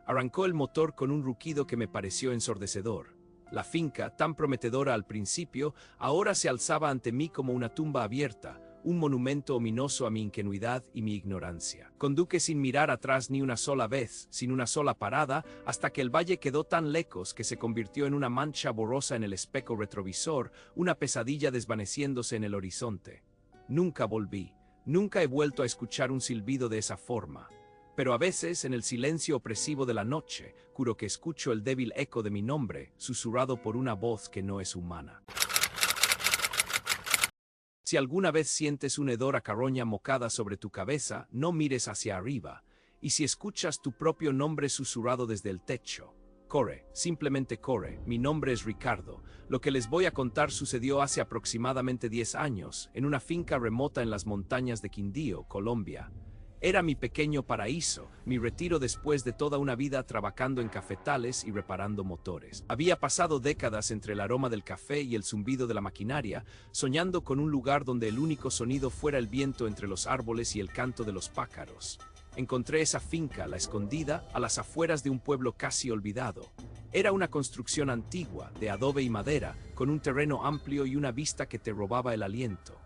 Speaker 1: Arrancó el motor con un rugido que me pareció ensordecedor. La finca, tan prometedora al principio, ahora se alzaba ante mí como una tumba abierta, un monumento ominoso a mi ingenuidad y mi ignorancia. Conduje sin mirar atrás ni una sola vez, sin una sola parada, hasta que el valle quedó tan lejos que se convirtió en una mancha borrosa en el espejo retrovisor, una pesadilla desvaneciéndose en el horizonte. Nunca volví, nunca he vuelto a escuchar un silbido de esa forma. Pero a veces, en el silencio opresivo de la noche, juro que escucho el débil eco de mi nombre, susurrado por una voz que no es humana. Si alguna vez sientes un hedor a carroña mocada sobre tu cabeza, no mires hacia arriba. Y si escuchas tu propio nombre susurrado desde el techo, corre, simplemente corre. Mi nombre es Ricardo. Lo que les voy a contar sucedió hace aproximadamente 10 años, en una finca remota en las montañas de Quindío, Colombia. Era mi pequeño paraíso, mi retiro después de toda una vida trabajando en cafetales y reparando motores. Había pasado décadas entre el aroma del café y el zumbido de la maquinaria, soñando con un lugar donde el único sonido fuera el viento entre los árboles y el canto de los pájaros. Encontré esa finca, La Escondida, a las afueras de un pueblo casi olvidado. Era una construcción antigua, de adobe y madera, con un terreno amplio y una vista que te robaba el aliento.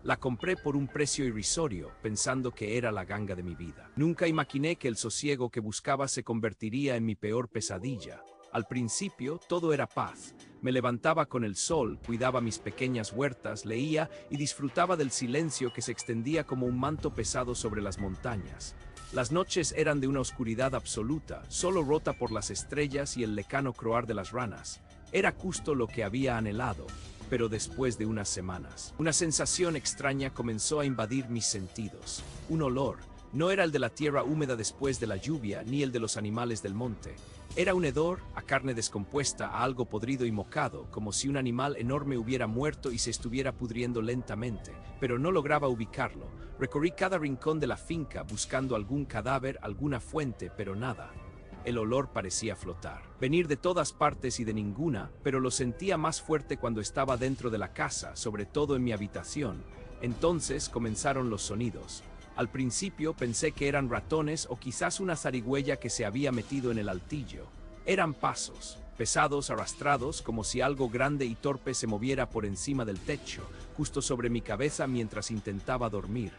Speaker 1: La compré por un precio irrisorio, pensando que era la ganga de mi vida. Nunca imaginé que el sosiego que buscaba se convertiría en mi peor pesadilla. Al principio, todo era paz. Me levantaba con el sol, cuidaba mis pequeñas huertas, leía y disfrutaba del silencio que se extendía como un manto pesado sobre las montañas. Las noches eran de una oscuridad absoluta, solo rota por las estrellas y el lejano croar de las ranas. Era justo lo que había anhelado, pero después de unas semanas, una sensación extraña comenzó a invadir mis sentidos. Un olor. No era el de la tierra húmeda después de la lluvia, ni el de los animales del monte. Era un hedor a carne descompuesta, a algo podrido y mocado, como si un animal enorme hubiera muerto y se estuviera pudriendo lentamente, pero no lograba ubicarlo. Recorrí cada rincón de la finca buscando algún cadáver, alguna fuente, pero nada. El olor parecía flotar, venir de todas partes y de ninguna, pero lo sentía más fuerte cuando estaba dentro de la casa, sobre todo en mi habitación. Entonces comenzaron los sonidos. Al principio pensé que eran ratones o quizás una zarigüeya que se había metido en el altillo. Eran pasos, pesados, arrastrados, como si algo grande y torpe se moviera por encima del techo, justo sobre mi cabeza mientras intentaba dormir.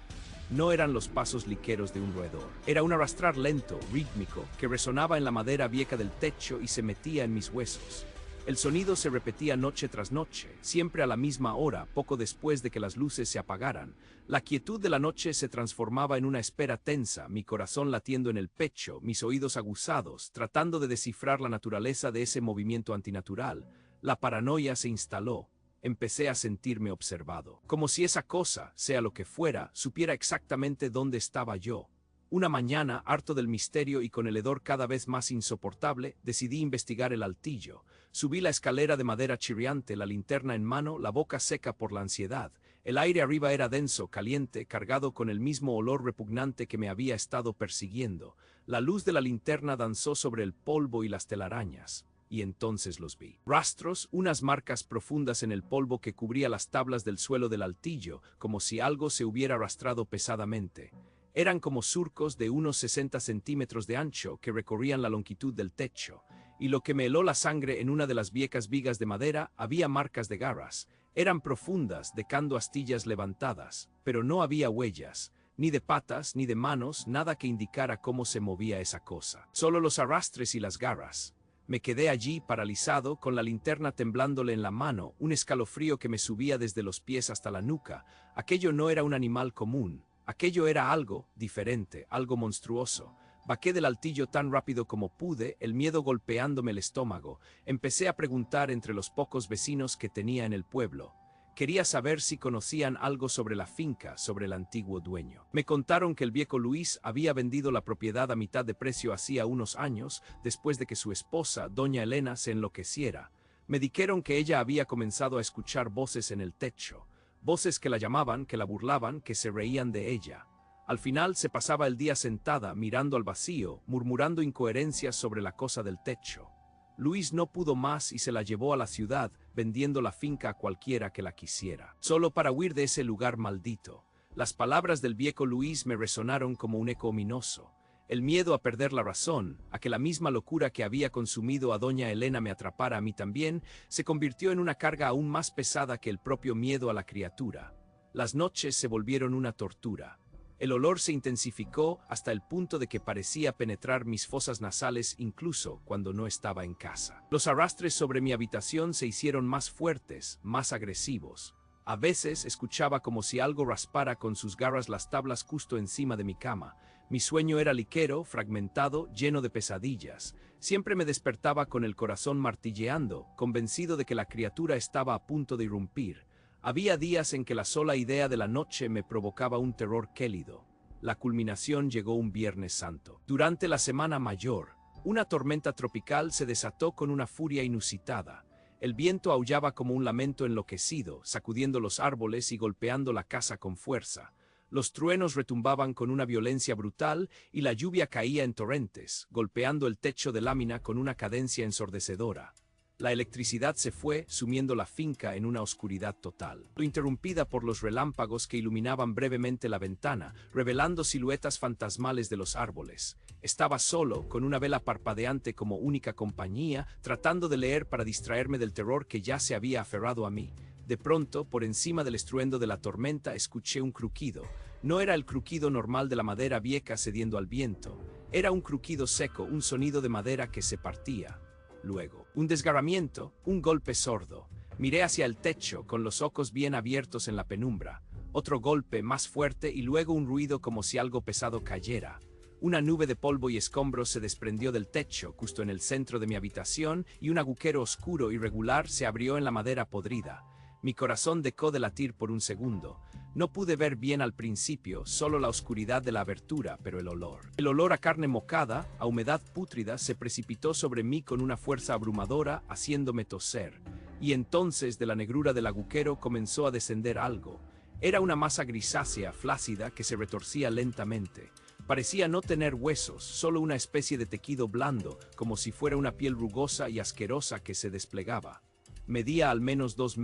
Speaker 1: No eran los pasos ligeros de un roedor. Era un arrastrar lento, rítmico, que resonaba en la madera vieja del techo y se metía en mis huesos. El sonido se repetía noche tras noche, siempre a la misma hora, poco después de que las luces se apagaran. La quietud de la noche se transformaba en una espera tensa, mi corazón latiendo en el pecho, mis oídos aguzados, tratando de descifrar la naturaleza de ese movimiento antinatural. La paranoia se instaló. Empecé a sentirme observado, como si esa cosa, sea lo que fuera, supiera exactamente dónde estaba yo. Una mañana, harto del misterio y con el hedor cada vez más insoportable, decidí investigar el altillo. Subí la escalera de madera chirriante, la linterna en mano, la boca seca por la ansiedad. El aire arriba era denso, caliente, cargado con el mismo olor repugnante que me había estado persiguiendo. La luz de la linterna danzó sobre el polvo y las telarañas. Y entonces los vi. Rastros, unas marcas profundas en el polvo que cubría las tablas del suelo del altillo, como si algo se hubiera arrastrado pesadamente. Eran como surcos de unos 60 centímetros de ancho que recorrían la longitud del techo, y lo que me heló la sangre en una de las viejas vigas de madera había marcas de garras. Eran profundas, dejando astillas levantadas, pero no había huellas, ni de patas, ni de manos, nada que indicara cómo se movía esa cosa. Solo los arrastres y las garras. Me quedé allí, paralizado, con la linterna temblándole en la mano, un escalofrío que me subía desde los pies hasta la nuca. Aquello no era un animal común. Aquello era algo diferente, algo monstruoso. Bajé del altillo tan rápido como pude, el miedo golpeándome el estómago. Empecé a preguntar entre los pocos vecinos que tenía en el pueblo. Quería saber si conocían algo sobre la finca, sobre el antiguo dueño. Me contaron que el viejo Luis había vendido la propiedad a mitad de precio hacía unos años, después de que su esposa, doña Elena, se enloqueciera. Me dijeron que ella había comenzado a escuchar voces en el techo. Voces que la llamaban, que la burlaban, que se reían de ella. Al final se pasaba el día sentada, mirando al vacío, murmurando incoherencias sobre la cosa del techo. Luis no pudo más y se la llevó a la ciudad, vendiendo la finca a cualquiera que la quisiera, solo para huir de ese lugar maldito. Las palabras del viejo Luis me resonaron como un eco ominoso. El miedo a perder la razón, a que la misma locura que había consumido a doña Elena me atrapara a mí también, se convirtió en una carga aún más pesada que el propio miedo a la criatura. Las noches se volvieron una tortura. El olor se intensificó hasta el punto de que parecía penetrar mis fosas nasales incluso cuando no estaba en casa. Los arrastres sobre mi habitación se hicieron más fuertes, más agresivos. A veces escuchaba como si algo raspara con sus garras las tablas justo encima de mi cama. Mi sueño era ligero, fragmentado, lleno de pesadillas. Siempre me despertaba con el corazón martilleando, convencido de que la criatura estaba a punto de irrumpir. Había días en que la sola idea de la noche me provocaba un terror gélido. La culminación llegó un Viernes Santo. Durante la Semana Mayor, una tormenta tropical se desató con una furia inusitada. El viento aullaba como un lamento enloquecido, sacudiendo los árboles y golpeando la casa con fuerza. Los truenos retumbaban con una violencia brutal y la lluvia caía en torrentes, golpeando el techo de lámina con una cadencia ensordecedora. La electricidad se fue, sumiendo la finca en una oscuridad total, interrumpida por los relámpagos que iluminaban brevemente la ventana, revelando siluetas fantasmales de los árboles. Estaba solo, con una vela parpadeante como única compañía, tratando de leer para distraerme del terror que ya se había aferrado a mí. De pronto, por encima del estruendo de la tormenta, escuché un crujido. No era el crujido normal de la madera vieja cediendo al viento. Era un crujido seco, un sonido de madera que se partía. luego. Un desgarramiento, un golpe sordo. Miré hacia el techo, con los ojos bien abiertos en la penumbra. Otro golpe, más fuerte, y luego un ruido como si algo pesado cayera. Una nube de polvo y escombros se desprendió del techo, justo en el centro de mi habitación, y un agujero oscuro y regular se abrió en la madera podrida. Mi corazón dejó de latir por un segundo. No pude ver bien al principio, solo la oscuridad de la abertura, pero el olor. El olor a carne mocada, a humedad pútrida, se precipitó sobre mí con una fuerza abrumadora, haciéndome toser. Y entonces de la negrura del agujero comenzó a descender algo. Era una masa grisácea, flácida, que se retorcía lentamente. Parecía no tener huesos, solo una especie de tejido blando, como si fuera una piel rugosa y asquerosa que se desplegaba. Medía al menos 2,5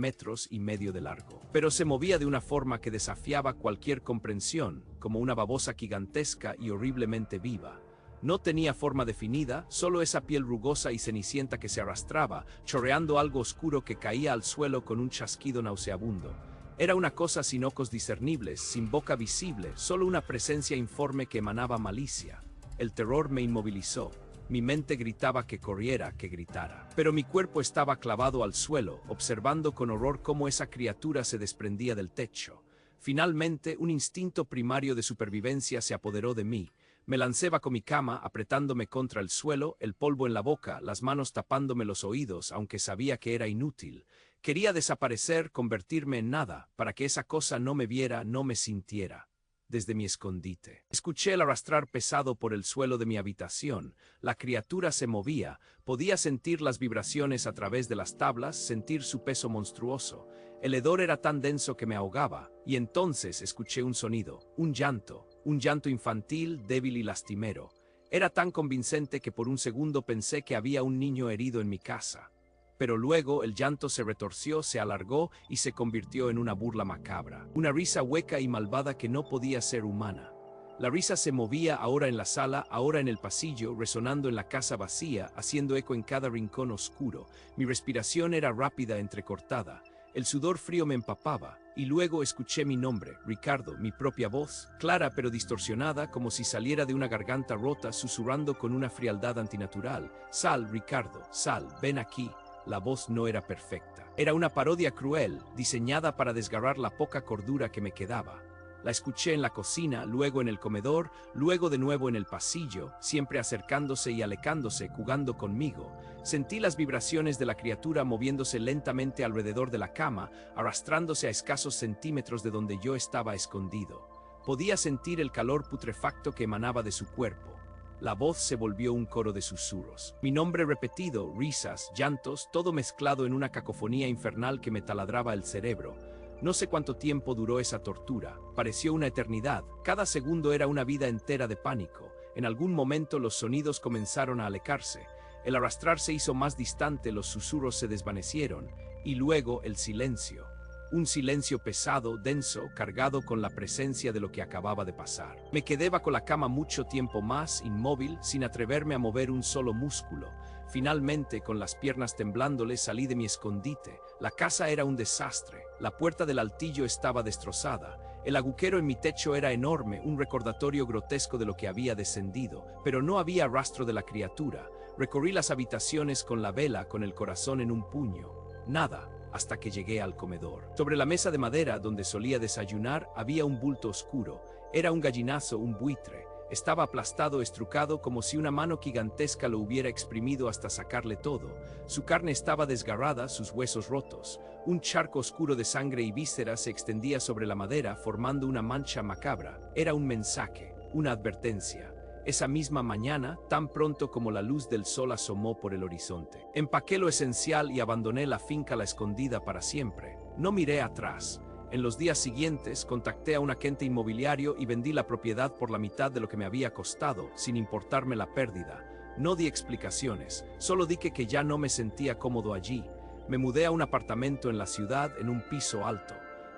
Speaker 1: metros de largo, pero se movía de una forma que desafiaba cualquier comprensión, como una babosa gigantesca y horriblemente viva. No tenía forma definida, solo esa piel rugosa y cenicienta que se arrastraba, chorreando algo oscuro que caía al suelo con un chasquido nauseabundo. Era una cosa sin ojos discernibles, sin boca visible, solo una presencia informe que emanaba malicia. El terror me inmovilizó. Mi mente gritaba que corriera, que gritara. Pero mi cuerpo estaba clavado al suelo, observando con horror cómo esa criatura se desprendía del techo. Finalmente, un instinto primario de supervivencia se apoderó de mí. Me lancé bajo mi cama, apretándome contra el suelo, el polvo en la boca, las manos tapándome los oídos, aunque sabía que era inútil. Quería desaparecer, convertirme en nada, para que esa cosa no me viera, no me sintiera. Desde mi escondite. Escuché el arrastrar pesado por el suelo de mi habitación. La criatura se movía. Podía sentir las vibraciones a través de las tablas, sentir su peso monstruoso. El hedor era tan denso que me ahogaba. Y entonces escuché un sonido, un llanto infantil, débil y lastimero. Era tan convincente que por un segundo pensé que había un niño herido en mi casa. Pero luego el llanto se retorció, se alargó y se convirtió en una burla macabra. Una risa hueca y malvada que no podía ser humana. La risa se movía ahora en la sala, ahora en el pasillo, resonando en la casa vacía, haciendo eco en cada rincón oscuro. Mi respiración era rápida, entrecortada. El sudor frío me empapaba. Y luego escuché mi nombre, Ricardo, mi propia voz, clara pero distorsionada, como si saliera de una garganta rota, susurrando con una frialdad antinatural. Sal, Ricardo, sal, ven aquí. La voz no era perfecta. Era una parodia cruel, diseñada para desgarrar la poca cordura que me quedaba. La escuché en la cocina, luego en el comedor, luego de nuevo en el pasillo, siempre acercándose y alejándose, jugando conmigo. Sentí las vibraciones de la criatura moviéndose lentamente alrededor de la cama, arrastrándose a escasos centímetros de donde yo estaba escondido. Podía sentir el calor putrefacto que emanaba de su cuerpo. La voz se volvió un coro de susurros. Mi nombre repetido, risas, llantos, todo mezclado en una cacofonía infernal que me taladraba el cerebro. No sé cuánto tiempo duró esa tortura. Pareció una eternidad. Cada segundo era una vida entera de pánico. En algún momento los sonidos comenzaron a alejarse. El arrastrar se hizo más distante, los susurros se desvanecieron. Y luego el silencio. Un silencio pesado, denso, cargado con la presencia de lo que acababa de pasar. Me quedé bajo la cama mucho tiempo más, inmóvil, sin atreverme a mover un solo músculo. Finalmente, con las piernas temblándole, salí de mi escondite. La casa era un desastre. La puerta del altillo estaba destrozada. El agujero en mi techo era enorme, un recordatorio grotesco de lo que había descendido. Pero no había rastro de la criatura. Recorrí las habitaciones con la vela, con el corazón en un puño. Nada. Hasta que llegué al comedor. Sobre la mesa de madera donde solía desayunar había un bulto oscuro. Era un gallinazo, un buitre. Estaba aplastado, estrucado, como si una mano gigantesca lo hubiera exprimido hasta sacarle todo. Su carne estaba desgarrada, sus huesos rotos. Un charco oscuro de sangre y vísceras se extendía sobre la madera, formando una mancha macabra. Era un mensaje, una advertencia. Esa misma mañana, tan pronto como la luz del sol asomó por el horizonte, empaqué lo esencial y abandoné la finca a la escondida para siempre. No miré atrás. En los días siguientes, contacté a un agente inmobiliario y vendí la propiedad por la mitad de lo que me había costado, sin importarme la pérdida. No di explicaciones, solo dije que ya no me sentía cómodo allí. Me mudé a un apartamento en la ciudad, en un piso alto.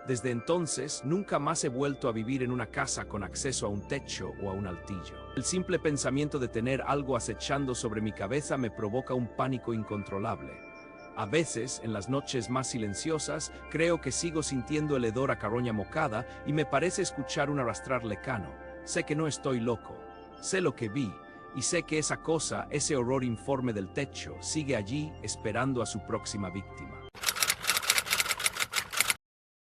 Speaker 1: Desde entonces, nunca más he vuelto a vivir en una casa con acceso a un techo o a un altillo. El simple pensamiento de tener algo acechando sobre mi cabeza me provoca un pánico incontrolable. A veces, en las noches más silenciosas, creo que sigo sintiendo el hedor a carroña mocada y me parece escuchar un arrastrar lejano. Sé que no estoy loco. Sé lo que vi, y sé que esa cosa, ese horror informe del techo, sigue allí esperando a su próxima víctima.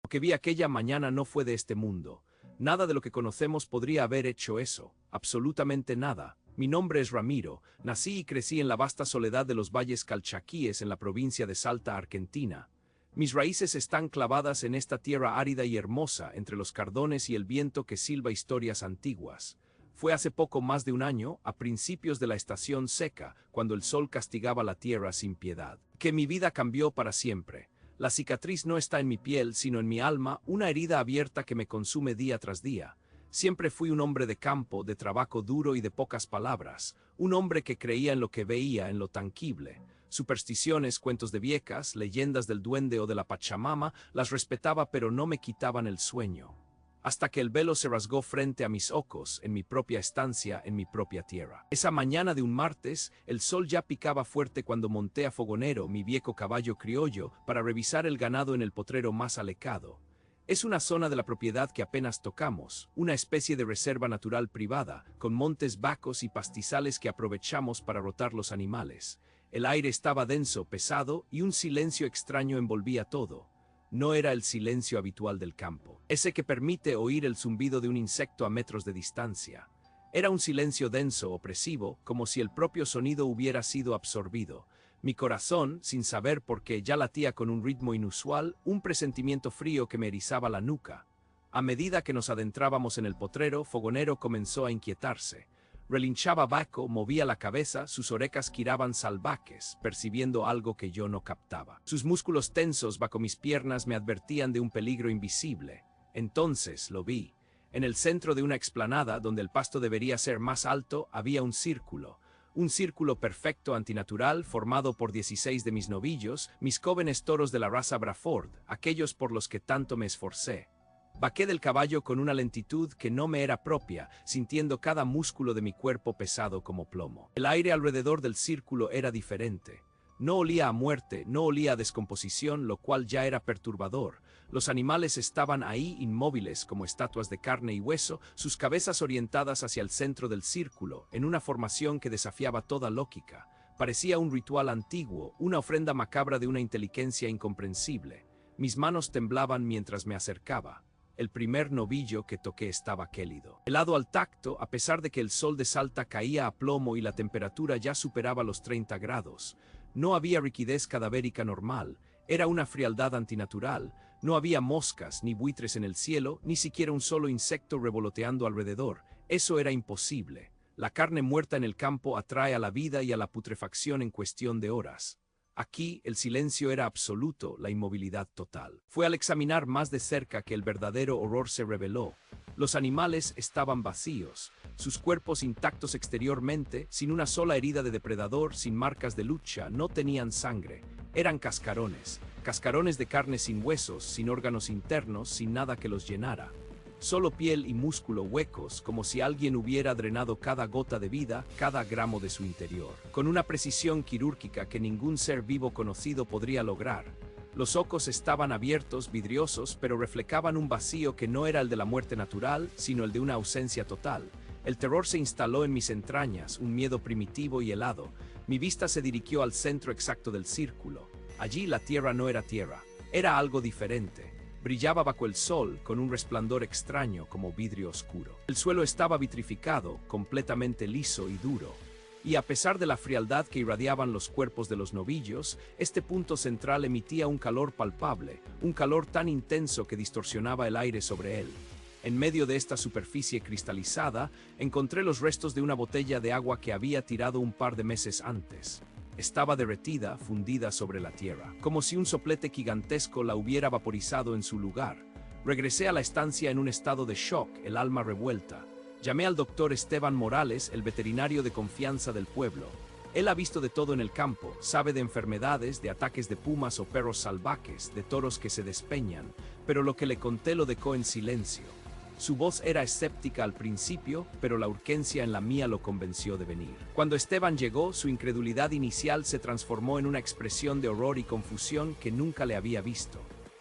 Speaker 1: Lo que vi aquella mañana no fue de este mundo. Nada de lo que conocemos podría haber hecho eso, absolutamente nada. Mi nombre es Ramiro, nací y crecí en la vasta soledad de los valles calchaquíes en la provincia de Salta, Argentina. Mis raíces están clavadas en esta tierra árida y hermosa, entre los cardones y el viento que silba historias antiguas. Fue hace poco más de un año, a principios de la estación seca, cuando el sol castigaba la tierra sin piedad, que mi vida cambió para siempre. La cicatriz no está en mi piel, sino en mi alma, una herida abierta que me consume día tras día. Siempre fui un hombre de campo, de trabajo duro y de pocas palabras, un hombre que creía en lo que veía, en lo tangible. Supersticiones, cuentos de viejas, leyendas del duende o de la Pachamama, las respetaba pero no me quitaban el sueño. Hasta que el velo se rasgó frente a mis ojos, en mi propia estancia, en mi propia tierra. Esa mañana de un martes, el sol ya picaba fuerte cuando monté a Fogonero, mi viejo caballo criollo, para revisar el ganado en el potrero más alejado. Es una zona de la propiedad que apenas tocamos, una especie de reserva natural privada, con montes bajos y pastizales que aprovechamos para rotar los animales. El aire estaba denso, pesado, y un silencio extraño envolvía todo. No era el silencio habitual del campo, ese que permite oír el zumbido de un insecto a metros de distancia. Era un silencio denso, opresivo, como si el propio sonido hubiera sido absorbido. Mi corazón, sin saber por qué, ya latía con un ritmo inusual, un presentimiento frío que me erizaba la nuca. A medida que nos adentrábamos en el potrero, Fogonero comenzó a inquietarse. Relinchaba bajo, movía la cabeza, sus orejas giraban salvajes, percibiendo algo que yo no captaba. Sus músculos tensos bajo mis piernas me advertían de un peligro invisible. Entonces lo vi. En el centro de una explanada, donde el pasto debería ser más alto, había un círculo. Un círculo perfecto antinatural formado por 16 de mis novillos, mis jóvenes toros de la raza Braford, aquellos por los que tanto me esforcé. Bajé del caballo con una lentitud que no me era propia, sintiendo cada músculo de mi cuerpo pesado como plomo. El aire alrededor del círculo era diferente. No olía a muerte, no olía a descomposición, lo cual ya era perturbador. Los animales estaban ahí inmóviles como estatuas de carne y hueso, sus cabezas orientadas hacia el centro del círculo, en una formación que desafiaba toda lógica. Parecía un ritual antiguo, una ofrenda macabra de una inteligencia incomprensible. Mis manos temblaban mientras me acercaba. El primer novillo que toqué estaba gélido, helado al tacto, a pesar de que el sol de Salta caía a plomo y la temperatura ya superaba los 30 grados. No había rigidez cadavérica normal, era una frialdad antinatural. No había moscas ni buitres en el cielo, ni siquiera un solo insecto revoloteando alrededor. Eso era imposible. La carne muerta en el campo atrae a la vida y a la putrefacción en cuestión de horas. Aquí el silencio era absoluto, la inmovilidad total. Fue al examinar más de cerca que el verdadero horror se reveló. Los animales estaban vacíos, sus cuerpos intactos exteriormente, sin una sola herida de depredador, sin marcas de lucha, no tenían sangre. Eran cascarones, cascarones de carne sin huesos, sin órganos internos, sin nada que los llenara. Solo piel y músculo huecos, como si alguien hubiera drenado cada gota de vida, cada gramo de su interior, con una precisión quirúrgica que ningún ser vivo conocido podría lograr. Los ojos estaban abiertos, vidriosos, pero reflejaban un vacío que no era el de la muerte natural, sino el de una ausencia total. El terror se instaló en mis entrañas, un miedo primitivo y helado. Mi vista se dirigió al centro exacto del círculo. Allí la tierra no era tierra, era algo diferente. Brillaba bajo el sol con un resplandor extraño como vidrio oscuro. El suelo estaba vitrificado, completamente liso y duro. Y a pesar de la frialdad que irradiaban los cuerpos de los novillos, este punto central emitía un calor palpable, un calor tan intenso que distorsionaba el aire sobre él. En medio de esta superficie cristalizada, encontré los restos de una botella de agua que había tirado un par de meses antes. Estaba derretida, fundida sobre la tierra, como si un soplete gigantesco la hubiera vaporizado en su lugar. Regresé a la estancia en un estado de shock, el alma revuelta. Llamé al doctor Esteban Morales, el veterinario de confianza del pueblo. Él ha visto de todo en el campo, sabe de enfermedades, de ataques de pumas o perros salvajes, de toros que se despeñan, pero lo que le conté lo dejó en silencio. Su voz era escéptica al principio, pero la urgencia en la mía lo convenció de venir. Cuando Esteban llegó, su incredulidad inicial se transformó en una expresión de horror y confusión que nunca le había visto.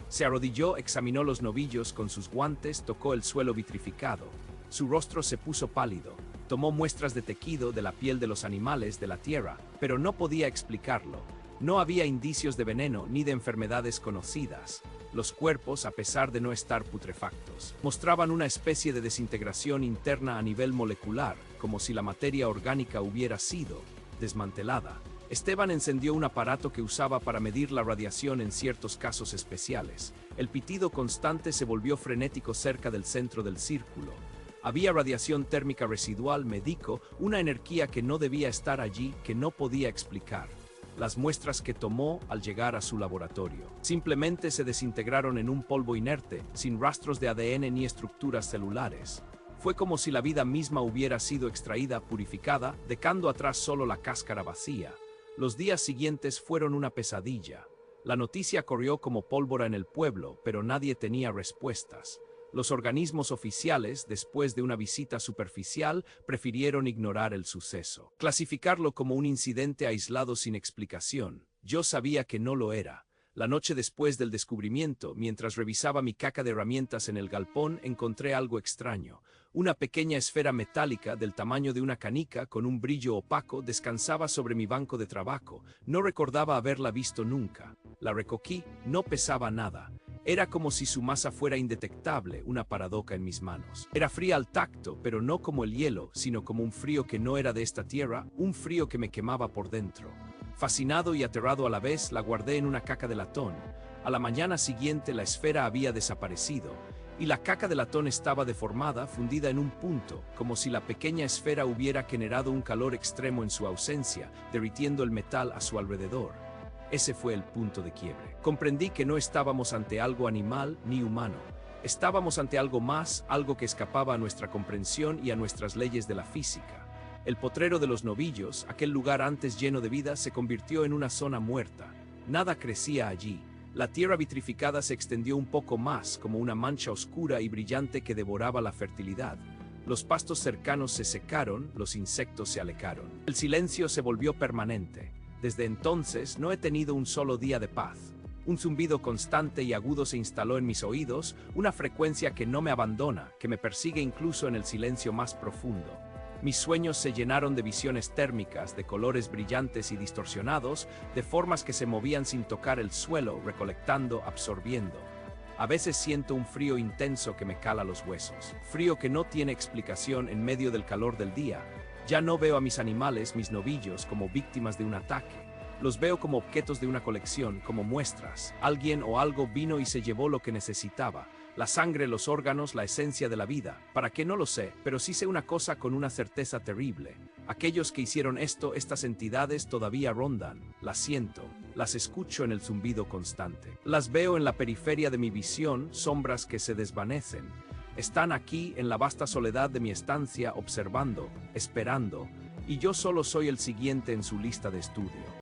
Speaker 1: Se arrodilló, examinó los novillos con sus guantes, tocó el suelo vitrificado. Su rostro se puso pálido. Tomó muestras de tejido de la piel de los animales de la Tierra, pero no podía explicarlo. No había indicios de veneno ni de enfermedades conocidas. Los cuerpos, a pesar de no estar putrefactos, mostraban una especie de desintegración interna a nivel molecular, como si la materia orgánica hubiera sido desmantelada. Esteban encendió un aparato que usaba para medir la radiación en ciertos casos especiales. El pitido constante se volvió frenético cerca del centro del círculo. Había radiación térmica residual, me dijo, una energía que no debía estar allí, que no podía explicar. Las muestras que tomó al llegar a su laboratorio simplemente se desintegraron en un polvo inerte, sin rastros de ADN ni estructuras celulares. Fue como si la vida misma hubiera sido extraída, purificada, dejando atrás solo la cáscara vacía. Los días siguientes fueron una pesadilla. La noticia corrió como pólvora en el pueblo, pero nadie tenía respuestas. Los organismos oficiales, después de una visita superficial, prefirieron ignorar el suceso, clasificarlo como un incidente aislado sin explicación. Yo sabía que no lo era. La noche después del descubrimiento, mientras revisaba mi caja de herramientas en el galpón, encontré algo extraño. Una pequeña esfera metálica del tamaño de una canica con un brillo opaco descansaba sobre mi banco de trabajo. No recordaba haberla visto nunca. La recogí, no pesaba nada. Era como si su masa fuera indetectable, una paradoja en mis manos. Era fría al tacto, pero no como el hielo, sino como un frío que no era de esta tierra, un frío que me quemaba por dentro. Fascinado y aterrado a la vez, la guardé en una caja de latón. A la mañana siguiente la esfera había desaparecido, y la caja de latón estaba deformada, fundida en un punto, como si la pequeña esfera hubiera generado un calor extremo en su ausencia, derritiendo el metal a su alrededor. Ese fue el punto de quiebre. Comprendí que no estábamos ante algo animal ni humano. Estábamos ante algo más, algo que escapaba a nuestra comprensión y a nuestras leyes de la física. El potrero de los novillos, aquel lugar antes lleno de vida, se convirtió en una zona muerta. Nada crecía allí. La tierra vitrificada se extendió un poco más, como una mancha oscura y brillante que devoraba la fertilidad. Los pastos cercanos se secaron, los insectos se alejaron. El silencio se volvió permanente. Desde entonces no he tenido un solo día de paz. Un zumbido constante y agudo se instaló en mis oídos, una frecuencia que no me abandona, que me persigue incluso en el silencio más profundo. Mis sueños se llenaron de visiones térmicas, de colores brillantes y distorsionados, de formas que se movían sin tocar el suelo, recolectando, absorbiendo. A veces siento un frío intenso que me cala los huesos, frío que no tiene explicación en medio del calor del día. Ya no veo a mis animales, mis novillos, como víctimas de un ataque. Los veo como objetos de una colección, como muestras. Alguien o algo vino y se llevó lo que necesitaba. La sangre, los órganos, la esencia de la vida. ¿Para qué? No lo sé, pero sí sé una cosa con una certeza terrible. Aquellos que hicieron esto, estas entidades todavía rondan. Las siento, las escucho en el zumbido constante. Las veo en la periferia de mi visión, sombras que se desvanecen. Están aquí en la vasta soledad de mi estancia observando, esperando, y yo solo soy el siguiente en su lista de estudio.